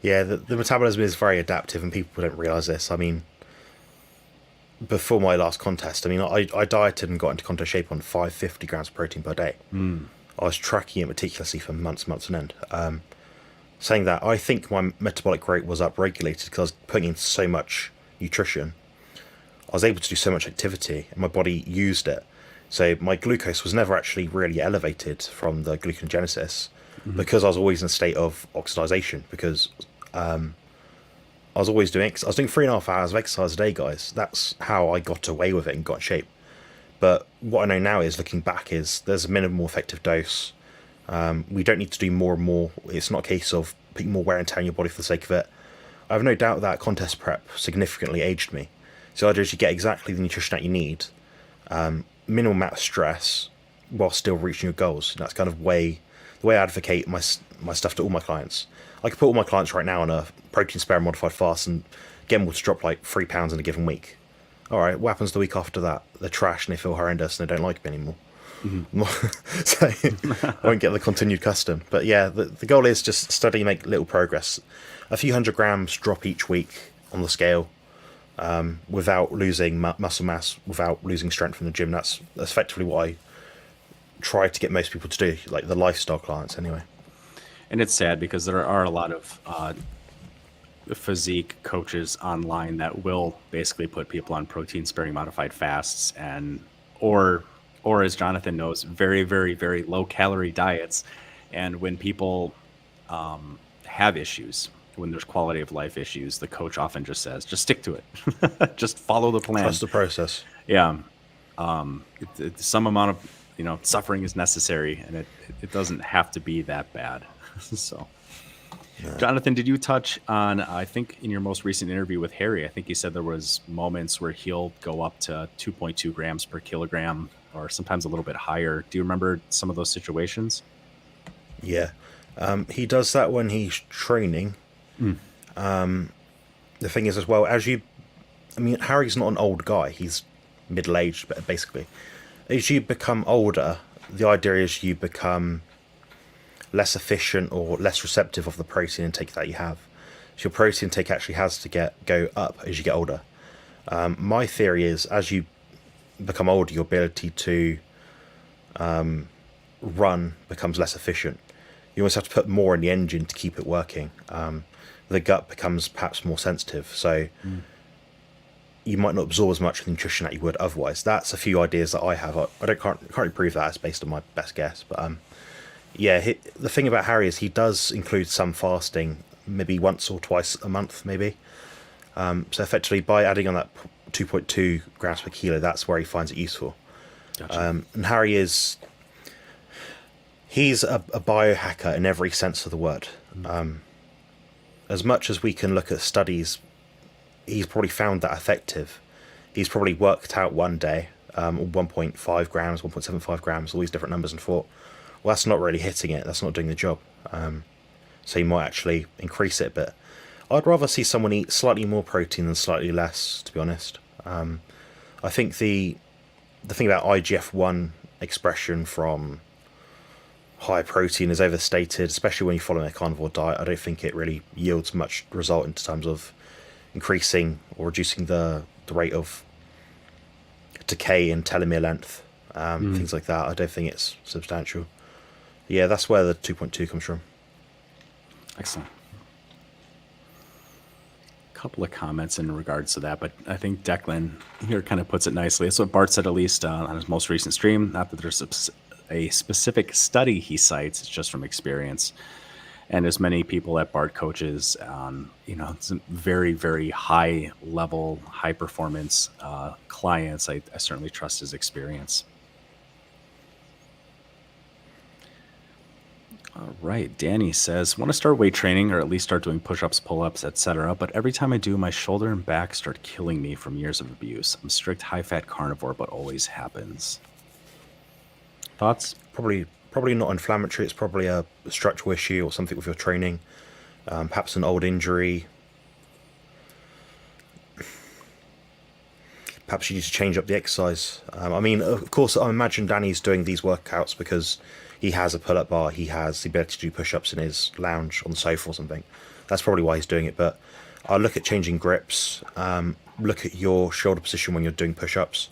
Yeah, the metabolism is very adaptive and people don't realize this. I mean, before my last contest, I dieted and got into contest shape on 550 grams of protein per day. I was tracking it meticulously for months on end. Saying that, I think my metabolic rate was upregulated because I was putting in so much nutrition. I was able to do so much activity and my body used it. So my glucose was never actually really elevated from the gluconeogenesis because I was always in a state of oxidization because I was always doing 3.5 hours of exercise a day, guys. That's how I got away with it and got in shape. But what I know now is, looking back, is there's a minimal effective dose. We don't need to do more and more. It's not a case of putting more wear and tear on your body for the sake of it. I have no doubt that contest prep significantly aged me. So either you get exactly the nutrition that you need, minimal amount of stress, while still reaching your goals. And that's kind of the way I advocate my stuff to all my clients. I could put all my clients right now on a protein sparing modified fast and get them all to drop like 3 pounds in a given week. All right, what happens the week after that? They're trash and they feel horrendous and they don't like me anymore. So I won't get the continued custom. But yeah, the goal is just steadily make little progress. A few 100 grams drop each week on the scale without losing muscle mass, without losing strength from the gym. That's effectively what I try to get most people to do, like the lifestyle clients anyway. And it's sad because there are a lot of physique coaches online that will basically put people on protein sparing modified fasts or as Jonathan knows, very, very, very low calorie diets. And when people have issues when there's quality of life issues, the coach often just says, just stick to it. Just follow the plan. Trust the process. Yeah. Some amount of, suffering is necessary, and it doesn't have to be that bad. So, Jonathan, did you touch on, I think in your most recent interview with Harry, I think you said there was moments where he'll go up to 2.2 grams per kilogram or sometimes a little bit higher. Do you remember some of those situations? Yeah. He does that when he's training. The thing is, as well, Harry's not an old guy. He's middle-aged, basically. As you become older, the idea is you become less efficient or less receptive of the protein intake that you have. So your protein intake actually has to go up as you get older. My theory is, as you become older, your ability to run becomes less efficient. You almost have to put more in the engine to keep it working. The gut becomes perhaps more sensitive, so you might not absorb as much nutrition that you would otherwise. That's a few ideas that I have. I can't really prove that. It's based on my best guess, but the thing about Harry is he does include some fasting, maybe once or twice a month, maybe. So effectively, by adding on that 2.2 grams per kilo, that's where he finds it useful. Gotcha. And Harry he's a biohacker in every sense of the word. As much as we can look at studies, he's probably found that effective. He's probably worked out one day 1.5 grams, 1.75 grams, all these different numbers, and thought, well, that's not really hitting it. That's not doing the job. So you might actually increase it a bit. I'd rather see someone eat slightly more protein than slightly less, to be honest. I think the thing about IGF-1 expression from high protein is overstated, especially when you follow a carnivore diet. I don't think it really yields much result in terms of increasing or reducing the rate of decay in telomere length, things like that. I don't think it's substantial. Yeah, that's where the 2.2 comes from. Excellent. Couple of comments in regards to that, but I think Declan here kind of puts it nicely. That's what Bart said, at least on his most recent stream. Not that there's a specific study he cites, it's just from experience. And as many people that Bart coaches, it's very, very high level, high performance clients, I certainly trust his experience. All right. Danny says, want to start weight training or at least start doing push-ups, pull-ups, etc. But every time I do, my shoulder and back start killing me from years of abuse. I'm strict high-fat carnivore, but always happens. Thoughts? Probably not inflammatory. It's probably a structural issue or something with your training. Perhaps an old injury. Perhaps you need to change up the exercise. Of course, I imagine Danny's doing these workouts because he has a pull-up bar, he has the ability to do push-ups in his lounge on the sofa or something. That's probably why he's doing it. But I look at changing grips, look at your shoulder position when you're doing push-ups.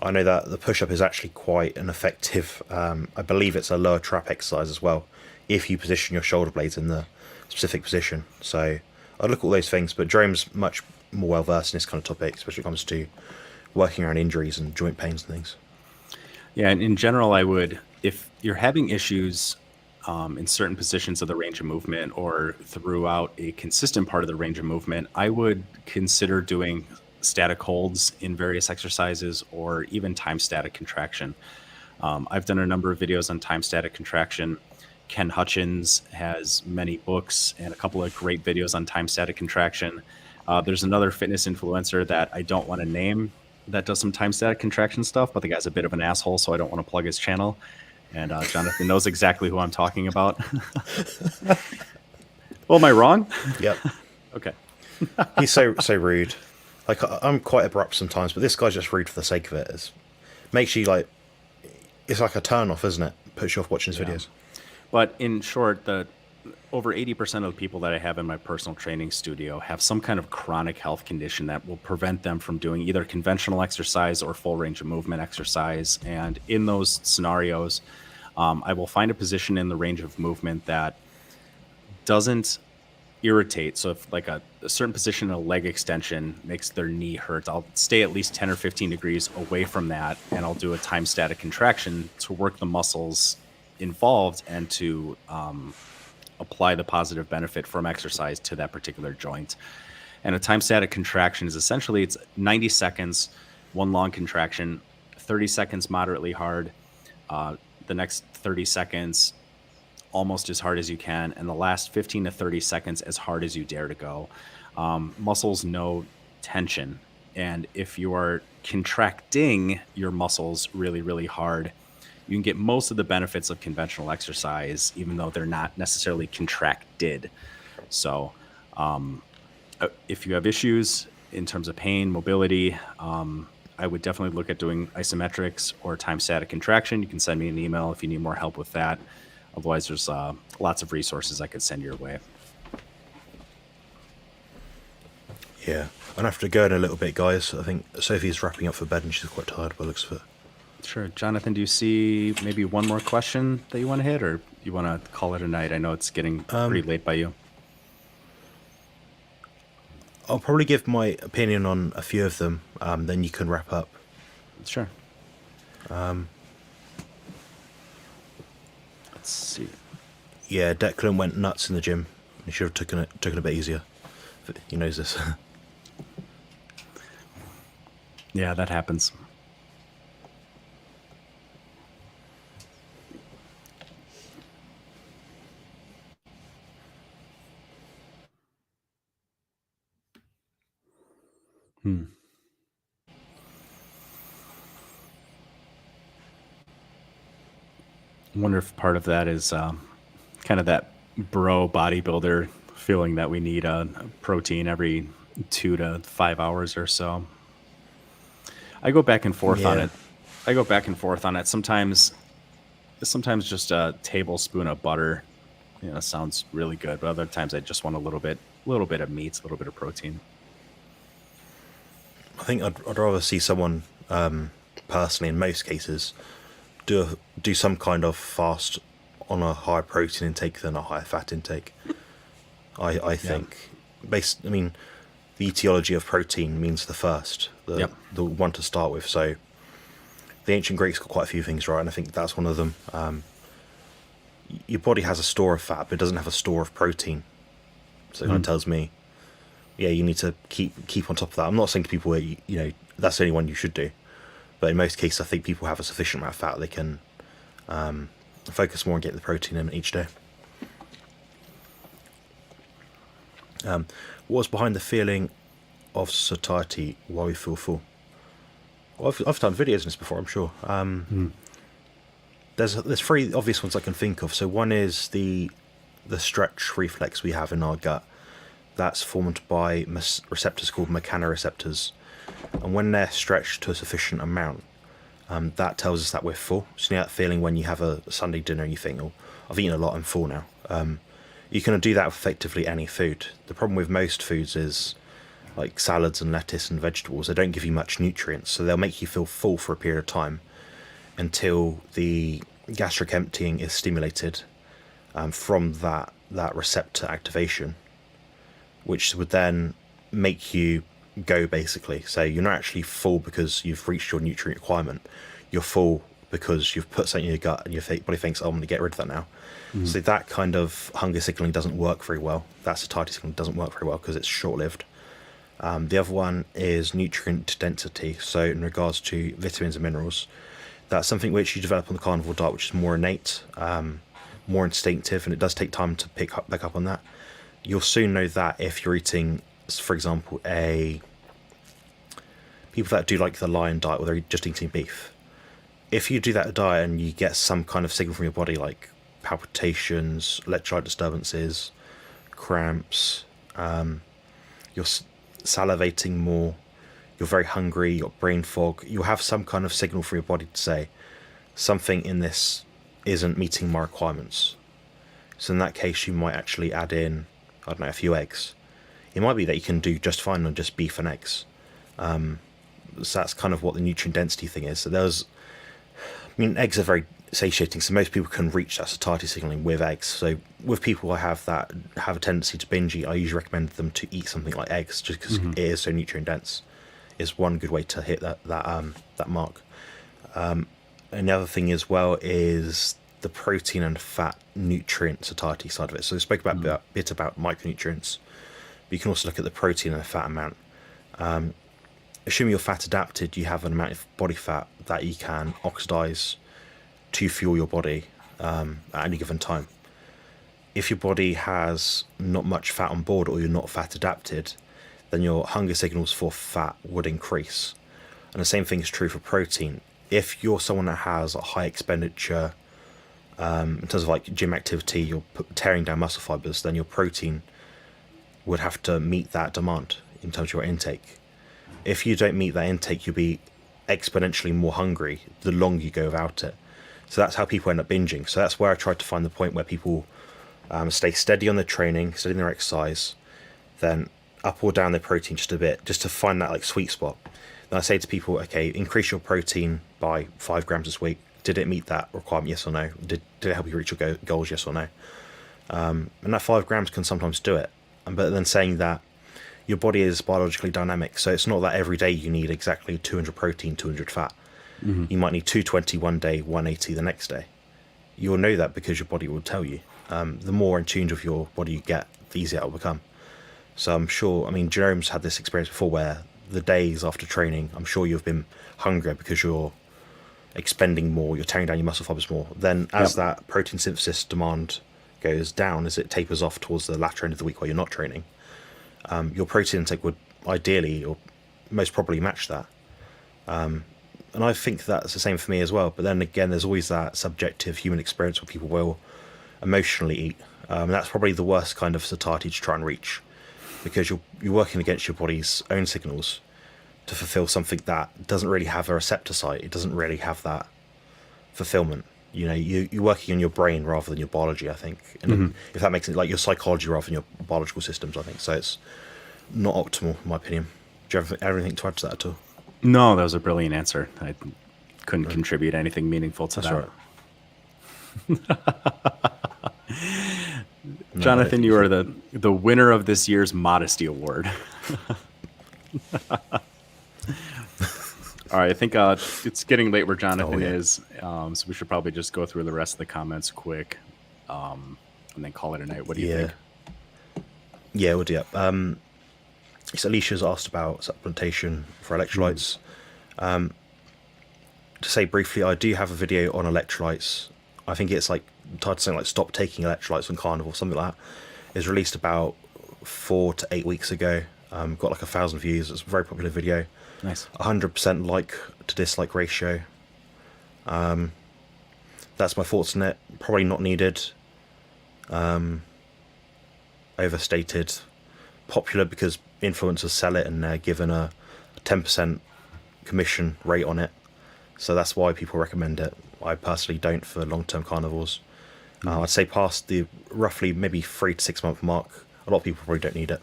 I know that the push-up is actually quite an effective, I believe it's a lower trap exercise as well, if you position your shoulder blades in the specific position. So I look at all those things, but Jerome's much more well-versed in this kind of topic, especially when it comes to working around injuries and joint pains and things. Yeah, and in general, I would, if you're having issues in certain positions of the range of movement or throughout a consistent part of the range of movement, I would consider doing static holds in various exercises or even time static contraction. I've done a number of videos on time static contraction. Ken Hutchins has many books and a couple of great videos on time static contraction. There's another fitness influencer that I don't want to name that does some time static contraction stuff, but the guy's a bit of an asshole, so I don't want to plug his channel. And Jonathan knows exactly who I'm talking about. Well, am I wrong? Yep. Okay. He's so rude. Like, I'm quite abrupt sometimes, but this guy's just rude for the sake of it. It makes you like, it's like a turn off, isn't it? Puts you off watching his videos. But in short, over 80% of the people that I have in my personal training studio have some kind of chronic health condition that will prevent them from doing either conventional exercise or full range of movement exercise. And in those scenarios, I will find a position in the range of movement that doesn't irritate. So if like a certain position in a leg extension makes their knee hurt, I'll stay at least 10 or 15 degrees away from that, and I'll do a time static contraction to work the muscles involved and to apply the positive benefit from exercise to that particular joint. And a time static contraction is essentially it's 90 seconds, one long contraction, 30 seconds moderately hard, the next 30 seconds almost as hard as you can, and the last 15 to 30 seconds as hard as you dare to go. Muscles know tension. And if you are contracting your muscles really, really hard, you can get most of the benefits of conventional exercise, even though they're not necessarily contracted. So if you have issues in terms of pain, mobility, I would definitely look at doing isometrics or time static contraction. You can send me an email if you need more help with that. Otherwise, there's lots of resources I could send your way. Yeah. I'm going to have to go in a little bit, guys. I think Sophie's wrapping up for bed and she's quite tired by the looks of it. Sure. Jonathan, do you see maybe one more question that you want to hit, or you want to call it a night? I know it's getting pretty late by you. I'll probably give my opinion on a few of them, then you can wrap up. Sure. Let's see. Yeah, Declan went nuts in the gym. He should have taken it a bit easier. He knows this. Yeah, that happens. I wonder if part of that is kind of that bro bodybuilder feeling that we need a protein every 2 to 5 hours or so. I go back and forth on it. Sometimes just a tablespoon of butter, sounds really good. But other times I just want a little bit of meats, a little bit of protein. I think I'd rather see someone, personally, in most cases, do some kind of fast on a higher protein intake than a higher fat intake. I think, the etiology of protein means the first, the one to start with. So the ancient Greeks got quite a few things right, and I think that's one of them. Your body has a store of fat, but it doesn't have a that of protein. So it kind of tells me, yeah, you need to keep on top of that. I'm not saying to people, that's the only one you should do. But in most cases, I think people have a sufficient amount of fat. They can focus more on getting the protein in each day. What was behind the feeling of satiety while we feel full? Well, I've done videos on this before, I'm sure. There's three obvious ones I can think of. So one is the stretch reflex we have in our gut. That's formed by receptors called mechanoreceptors. And when they're stretched to a sufficient amount, that tells us that we're full. So you know that feeling when you have a Sunday dinner and you think, oh, I've eaten a lot, I'm full now. You can do that with effectively any food. The problem with most foods is, like salads and lettuce and vegetables, they don't give you much nutrients. So they'll make you feel full for a period of time until the gastric emptying is stimulated from that receptor activation, which would then make you go, basically. So you're not actually full because you've reached your nutrient requirement. You're full because you've put something in your gut and your body thinks, oh, I'm going to get rid of that now. So that kind of hunger signaling doesn't work very well. That satiety signaling doesn't work very well because it's short-lived. The other one is nutrient density. So in regards to vitamins and minerals, that's something which you develop on the carnivore diet, which is more innate, more instinctive, and it does take time to back up on that. You'll soon know that if you're eating, for example, people that do like the lion diet where they're just eating beef. If you do that diet and you get some kind of signal from your body like palpitations, electrolyte disturbances, cramps, you're salivating more, you're very hungry, you've got brain fog, you'll have some kind of signal for your body to say something in this isn't meeting my requirements. So in that case, you might actually add in, I don't know, a few eggs. It might be that you can do just fine on just beef and eggs. So that's kind of what the nutrient density thing is. So eggs are very satiating, so most people can reach that satiety signaling with eggs. So with people I have that have a tendency to binge eat, I usually recommend them to eat something like eggs, just because it is so nutrient dense. Is one good way to hit that mark. And the other thing as well is the protein and fat nutrient satiety side of it. So we spoke about a bit about micronutrients, but you can also look at the protein and the fat amount. Assuming you're fat adapted, you have an amount of body fat that you can oxidize to fuel your body at any given time. If your body has not much fat on board, or you're not fat adapted, then your hunger signals for fat would increase. And the same thing is true for protein. If you're someone that has a high expenditure in terms of like gym activity, you're tearing down muscle fibers, then your protein would have to meet that demand in terms of your intake. If you don't meet that intake, you'll be exponentially more hungry the longer you go without it. So that's how people end up binging. So that's where I tried to find the point where people stay steady on their training, steady on their exercise, then up or down their protein just a bit, just to find that like sweet spot. Then I say to people, okay, increase your protein by 5 grams this week. Did it meet that requirement, yes or no? Did it help you reach your goals, yes or no? And that 5 grams can sometimes do it. But then saying that your body is biologically dynamic, so it's not that every day you need exactly 200 protein, 200 fat. You might need 220 one day, 180 the next day. You'll know that because your body will tell you. The more in tune with your body you get, the easier it will become. So I'm sure, I mean, Jerome's had this experience before where the days after training, I'm sure you've been hungrier because you're expending more, you're tearing down your muscle fibers more. Then as that protein synthesis demand goes down, as it tapers off towards the latter end of the week while you're not training, your protein intake would ideally or most probably match that. And I think that's the same for me as well. But then again, there's always that subjective human experience where people will emotionally eat. That's probably the worst kind of satiety to try and reach, because you're working against your body's own signals to fulfill something that doesn't really have a receptor site. It doesn't really have that fulfillment. You know, you're working on your brain rather than your biology, I think. And if that makes it like your psychology rather than your biological systems, I think. So it's not optimal, in my opinion. Do you have anything to add to that at all? No, that was a brilliant answer. I couldn't contribute anything meaningful to that. Right. Jonathan, you are the winner of this year's Modesty Award. All right, I think it's getting late where Jonathan is, so we should probably just go through the rest of the comments quick, and then call it a night. What do you think? Yeah, we'll do that. So Alicia's asked about supplementation for electrolytes. To say briefly, I do have a video on electrolytes. I think it's like titled something like "Stop Taking Electrolytes on Carnivore," something like that. It's released about 4 to 8 weeks ago. Got like 1,000 views. It's a very popular video. Nice. 100% like to dislike ratio. That's my thoughts on it. Probably not needed. Overstated. Popular because influencers sell it and they're given a 10% commission rate on it. So that's why people recommend it. I personally don't for long-term carnivores. I'd say past the roughly maybe 3 to 6 month mark, a lot of people probably don't need it.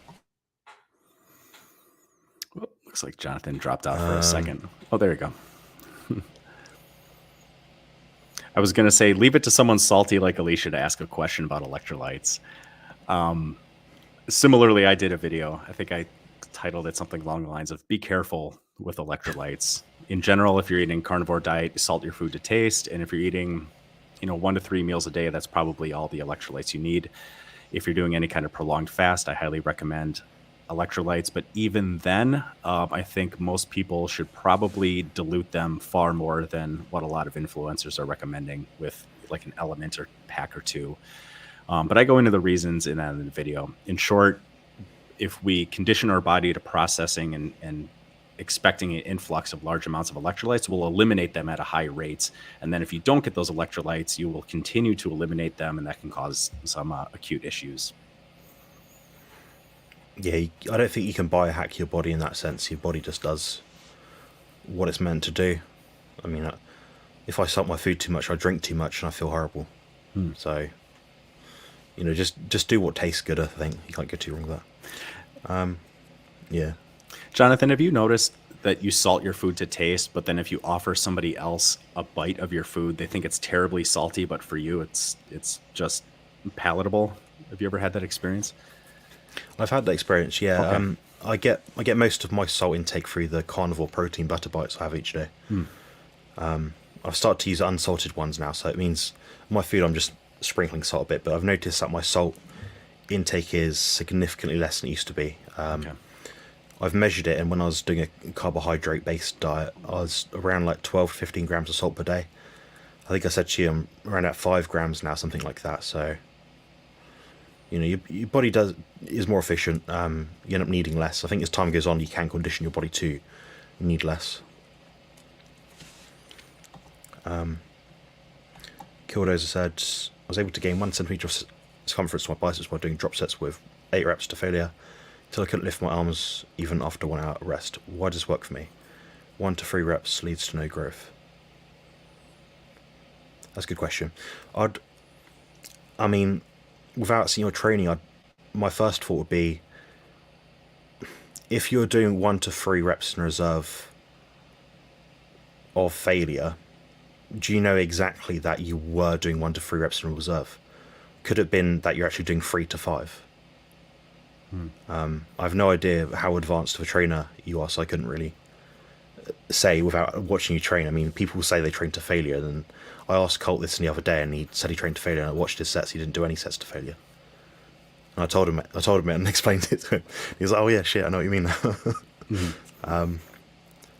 Well, looks like Jonathan dropped out for a second. Oh, there you go. I was going to say, leave it to someone salty like Alicia to ask a question about electrolytes. Similarly, I did a video. I think I titled it something along the lines of "Be careful with electrolytes." In general, if you're eating carnivore diet, salt your food to taste. And if you're eating, 1 to 3 meals a day, that's probably all the electrolytes you need. If you're doing any kind of prolonged fast, I highly recommend electrolytes. But even then, I think most people should probably dilute them far more than what a lot of influencers are recommending with like an element or pack or two. But I go into the reasons in that video. In short, if we condition our body to processing and expecting an influx of large amounts of electrolytes, we'll eliminate them at a high rates. And then if you don't get those electrolytes, you will continue to eliminate them, and that can cause some acute issues. Yeah, I don't think you can biohack your body in that sense. Your body just does what it's meant to do. I mean, if I salt my food too much, I drink too much, and I feel horrible. So, just do what tastes good, I think. You can't get too wrong with that. Yeah. Jonathan, have you noticed that you salt your food to taste, but then if you offer somebody else a bite of your food, they think it's terribly salty, but for you, it's just palatable? Have you ever had that experience? I've had that experience, yeah. Okay. I get most of my salt intake through the Carnivore protein butter bites I have each day. I've started to use unsalted ones now, so it means my food I'm just sprinkling salt a bit, but I've noticed that my salt intake is significantly less than it used to be. Okay. I've measured it, and when I was doing a carbohydrate based diet, I was around like 12 to 15 grams of salt per day. I think I said to you I'm around at 5 grams now, something like that. So, you know, your body is more efficient. You end up needing less. I think as time goes on, you can condition your body to need less. Killdozer said, I was able to gain 1 centimeter of circumference to my biceps while doing drop sets with 8 reps to failure, until I couldn't lift my arms even after 1 hour rest. Why does this work for me? 1 to 3 reps leads to no growth. That's a good question. I mean, without seeing your training, my first thought would be, if you're doing 1 to 3 reps in reserve of failure, do you know exactly that you were doing 1 to 3 reps in reserve? Could it have been that you're actually doing 3 to 5? I have no idea how advanced of a trainer you are, so I couldn't really say without watching you train. I mean, people say they train to failure, and I asked Colt this the other day, and he said he trained to failure, and I watched his sets. He didn't do any sets to failure. And I told him it and explained it to him. He was like, "Oh yeah, shit, I know what you mean now."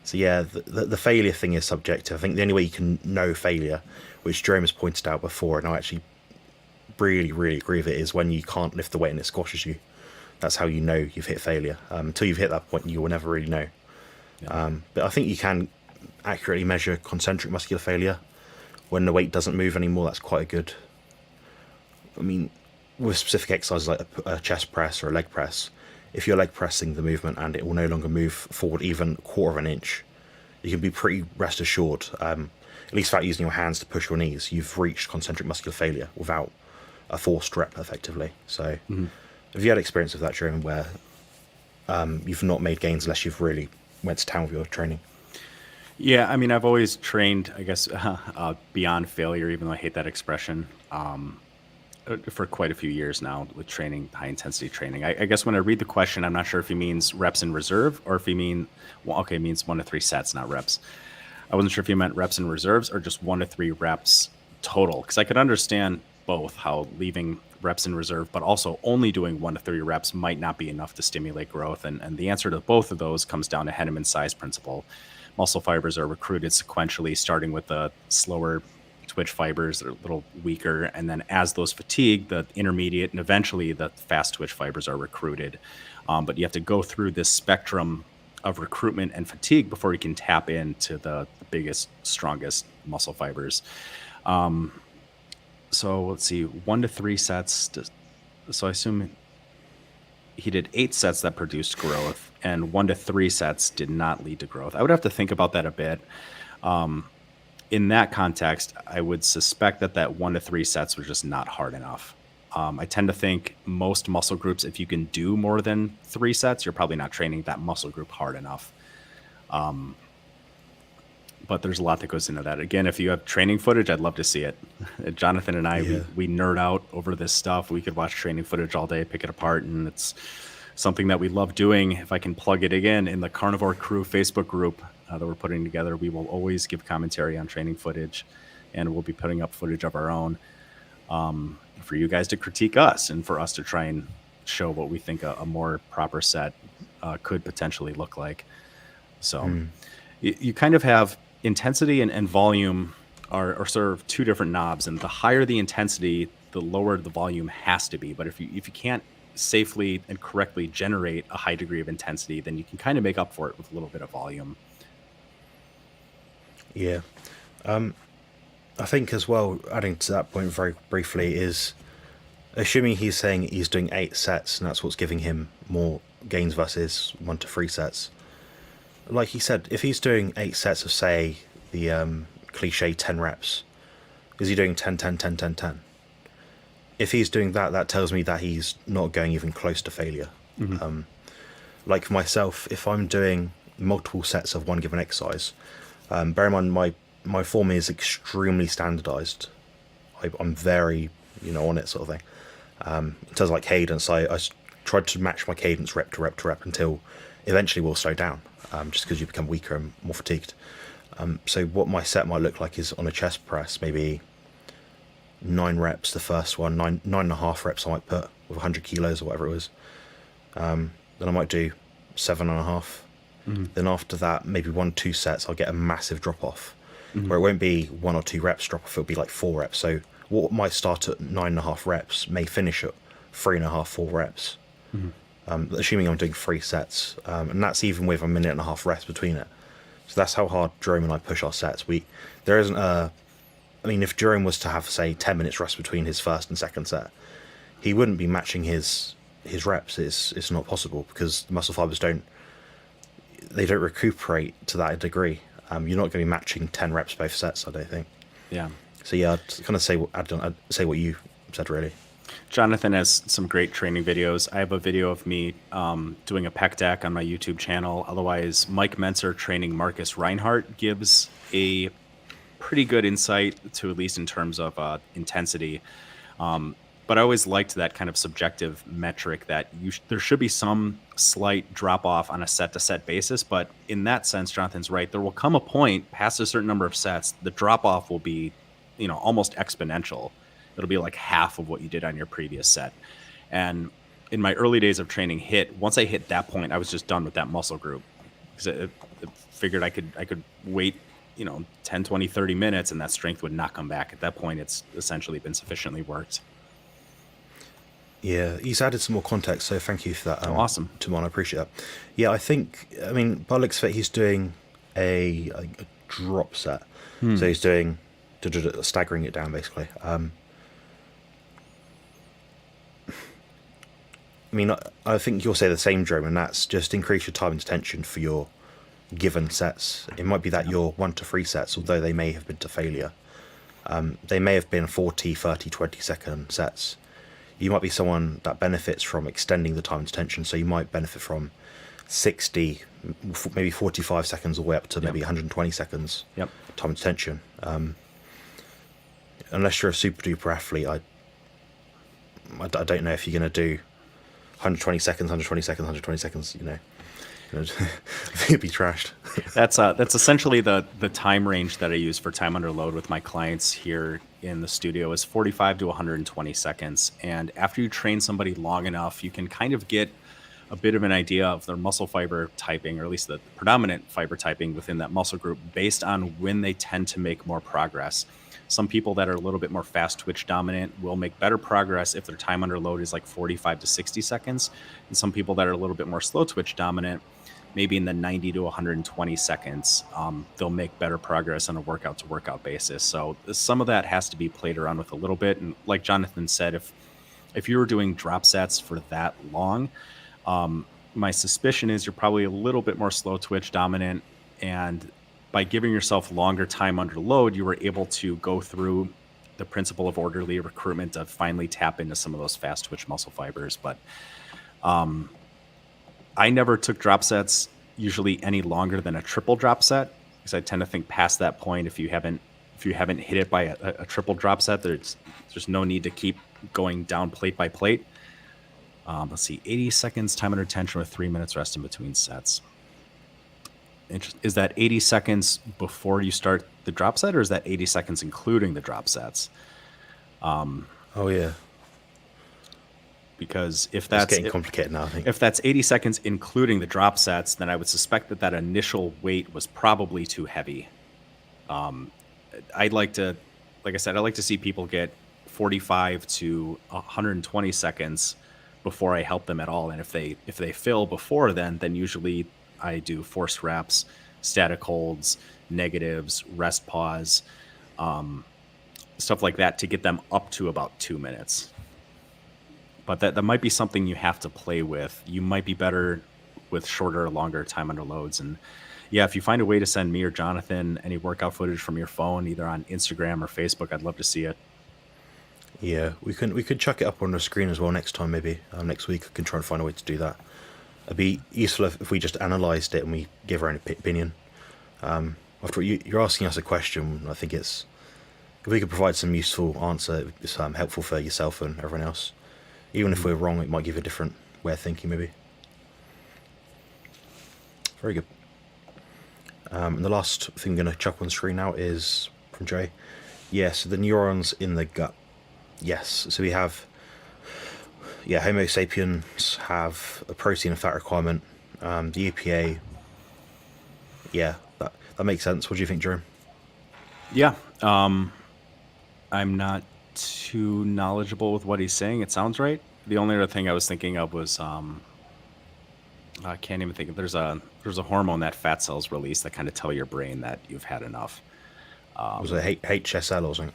So yeah, the failure thing is subjective. I think the only way you can know failure, which Jerome has pointed out before, and I actually really, really agree with it, is when you can't lift the weight and it squashes you. That's how you know you've hit failure. Until you've hit that point, you will never really know. Yeah. But I think you can accurately measure concentric muscular failure when the weight doesn't move anymore. That's quite a good. I mean, with specific exercises like a chest press or a leg press, if you're leg pressing the movement and it will no longer move forward even a quarter of an inch, you can be pretty rest assured, at least without using your hands to push your knees, you've reached concentric muscular failure without a forced rep effectively. So have you had experience with that, Jerome, where you've not made gains unless you've really went to town with your training? Yeah, I mean, I've always trained, I guess, beyond failure, even though I hate that expression, for quite a few years now with training, high intensity training. I guess when I read the question, I'm not sure if he means reps in reserve or if he means 1 to 3 sets, not reps. I wasn't sure if he meant reps in reserves or just 1 to 3 reps total, because I could understand both, how leaving reps in reserve, but also only doing 1 to 3 reps might not be enough to stimulate growth. And the answer to both of those comes down to Henneman's size principle. Muscle fibers are recruited sequentially, starting with the slower twitch fibers that are a little weaker. And then as those fatigue, the intermediate and eventually the fast twitch fibers are recruited. But you have to go through this spectrum of recruitment and fatigue before you can tap into the biggest, strongest muscle fibers. So let's see, 1 to 3 sets. So I assume he did 8 sets that produced growth, and 1 to 3 sets did not lead to growth. I would have to think about that a bit. In that context, I would suspect that 1 to 3 sets was just not hard enough. I tend to think most muscle groups, if you can do more than 3 sets, you're probably not training that muscle group hard enough. But there's a lot that goes into that. Again, if you have training footage, I'd love to see it. Jonathan and I, we nerd out over this stuff. We could watch training footage all day, pick it apart, and it's something that we love doing. If I can plug it again in the Carnivore Crew Facebook group that we're putting together, we will always give commentary on training footage, and we'll be putting up footage of our own for you guys to critique us and for us to try and show what we think a more proper set could potentially look like. So you kind of have intensity and volume are sort of 2 different knobs, and the higher the intensity, the lower the volume has to be. But if you can't safely and correctly generate a high degree of intensity, then you can kind of make up for it with a little bit of volume. Yeah. I think as well, adding to that point very briefly, is assuming he's saying he's doing 8 sets and that's what's giving him more gains versus 1 to 3 sets. Like he said, if he's doing 8 sets of, say, the cliche 10 reps, is he doing 10, 10, 10, 10, 10? If he's doing that, that tells me that he's not going even close to failure. Like myself, if I'm doing multiple sets of one given exercise, bear in mind my form is extremely standardized. I'm very, on it sort of thing. In terms of like cadence, I tried to match my cadence rep to rep to rep until eventually we'll slow down, just because you become weaker and more fatigued. So what my set might look like is on a chest press, maybe 9 reps the first one, 9.5 reps I might put with 100 kilos or whatever it was. Then I might do 7.5. Then after that, maybe 1-2 sets, I'll get a massive drop off, where it won't be 1 or 2 reps drop off, it'll be like 4 reps. So what might start at 9.5 reps may finish at 3.5, 4 reps. Assuming I'm doing 3 sets, and that's even with a 1.5 minute rest between it. So that's how hard Jerome and I push our sets. There isn't a, I mean, if Jerome was to have, say, 10 minutes rest between his first and second set, he wouldn't be matching his reps. It's not possible, because the muscle fibers don't recuperate to that degree. You're not going to be matching 10 reps both sets, I don't think. Yeah. So yeah, I'd kind of I'd say what you said, really. Jonathan has some great training videos. I have a video of me doing a pec deck on my YouTube channel. Otherwise, Mike Mentzer training Marcus Reinhardt gives a pretty good insight to, at least in terms of intensity. But I always liked that kind of subjective metric that there should be some slight drop off on a set-to-set basis. But in that sense, Jonathan's right. There will come a point past a certain number of sets, the drop off will be, almost exponential. It'll be like half of what you did on your previous set. And in my early days of training once I hit that point, I was just done with that muscle group, because I figured I could wait, 10, 20, 30 minutes and that strength would not come back. At that point, it's essentially been sufficiently worked. Yeah, he's added some more context, so thank you for that. Awesome. Timon, I appreciate that. Yeah, by the looks of it, he's doing a drop set. So he's doing, staggering it down, basically. I think you'll say the same, Jerome, and that's just increase your time and attention for your given sets. It might be that your 1 to 3 sets, although they may have been to failure, they may have been 40, 30, 20-second sets. You might be someone that benefits from extending the time and attention, so you might benefit from 60, maybe 45 seconds all the way up to maybe 120 seconds time and attention. Unless you're a super duper athlete, I don't know if you're going to do 120 seconds, 120 seconds, 120 seconds, you'd be trashed. That's essentially the time range that I use for time under load with my clients here in the studio is 45 to 120 seconds. And after you train somebody long enough, you can kind of get a bit of an idea of their muscle fiber typing, or at least the predominant fiber typing within that muscle group, based on when they tend to make more progress. Some people that are a little bit more fast twitch dominant will make better progress if their time under load is like 45 to 60 seconds. And some people that are a little bit more slow twitch dominant, maybe in the 90 to 120 seconds, they'll make better progress on a workout to workout basis. So some of that has to be played around with a little bit. And like Jonathan said, if you were doing drop sets for that long, my suspicion is you're probably a little bit more slow twitch dominant. And by giving yourself longer time under load, you were able to go through the principle of orderly recruitment to finally tap into some of those fast twitch muscle fibers. But I never took drop sets usually any longer than a triple drop set, because I tend to think past that point, if you haven't hit it by a triple drop set, there's no need to keep going down plate by plate. Let's see, 80 seconds time under tension with 3 minutes rest in between sets. Is that 80 seconds before you start the drop set, or is that 80 seconds including the drop sets? Oh yeah. Because if It's getting complicated now, I think. If that's 80 seconds including the drop sets, then I would suspect that initial weight was probably too heavy. I'd like to see people get 45 to 120 seconds before I help them at all. And if they fail before then usually I do forced reps, static holds, negatives, rest pause, stuff like that to get them up to about 2 minutes. But that might be something you have to play with. You might be better with shorter or longer time under loads. And yeah, if you find a way to send me or Jonathan any workout footage from your phone, either on Instagram or Facebook, I'd love to see it. Yeah, we could chuck it up on the screen as well next time, maybe. Next week I can try and find a way to do that. It'd be useful if we just analysed it and we give our own opinion. After you're asking us a question, I think if we could provide some useful answer, it's helpful for yourself and everyone else. Even if we're wrong, it might give a different way of thinking, maybe. Very good. And the last thing I'm going to chuck on screen now is from Jay. Yes, the neurons in the gut. Yes, so we have, Homo sapiens have a protein and fat requirement. The EPA, that makes sense. What do you think, Jerome? Yeah. I'm not too knowledgeable with what he's saying. It sounds right. The only other thing I was thinking of was I can't even think of there's a hormone that fat cells release that kind of tell your brain that you've had enough. Was it HSL or something?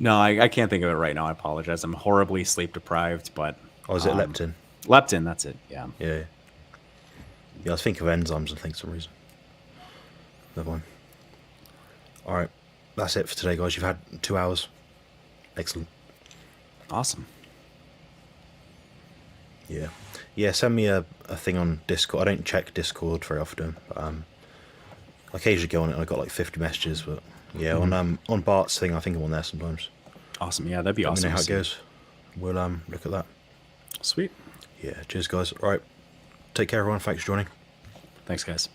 No, I can't think of it right now. I apologize. I'm horribly sleep deprived, but Or is it leptin? leptin, that's it. Yeah. Yeah. Yeah, I was thinking of enzymes and things for some reason. Never mind. Alright, that's it for today, guys. You've had 2 hours. Excellent. Awesome. Yeah. Yeah, send me a thing on Discord. I don't check Discord very often. But, I occasionally go on it and I got like 50 messages, but yeah, on Bart's thing, I think I'm on there sometimes. Awesome. Yeah, that'd be Let awesome. me know how to it see. goes. We'll look at that. Sweet. Yeah, cheers guys. Alright. Take care everyone, thanks for joining. Thanks, guys.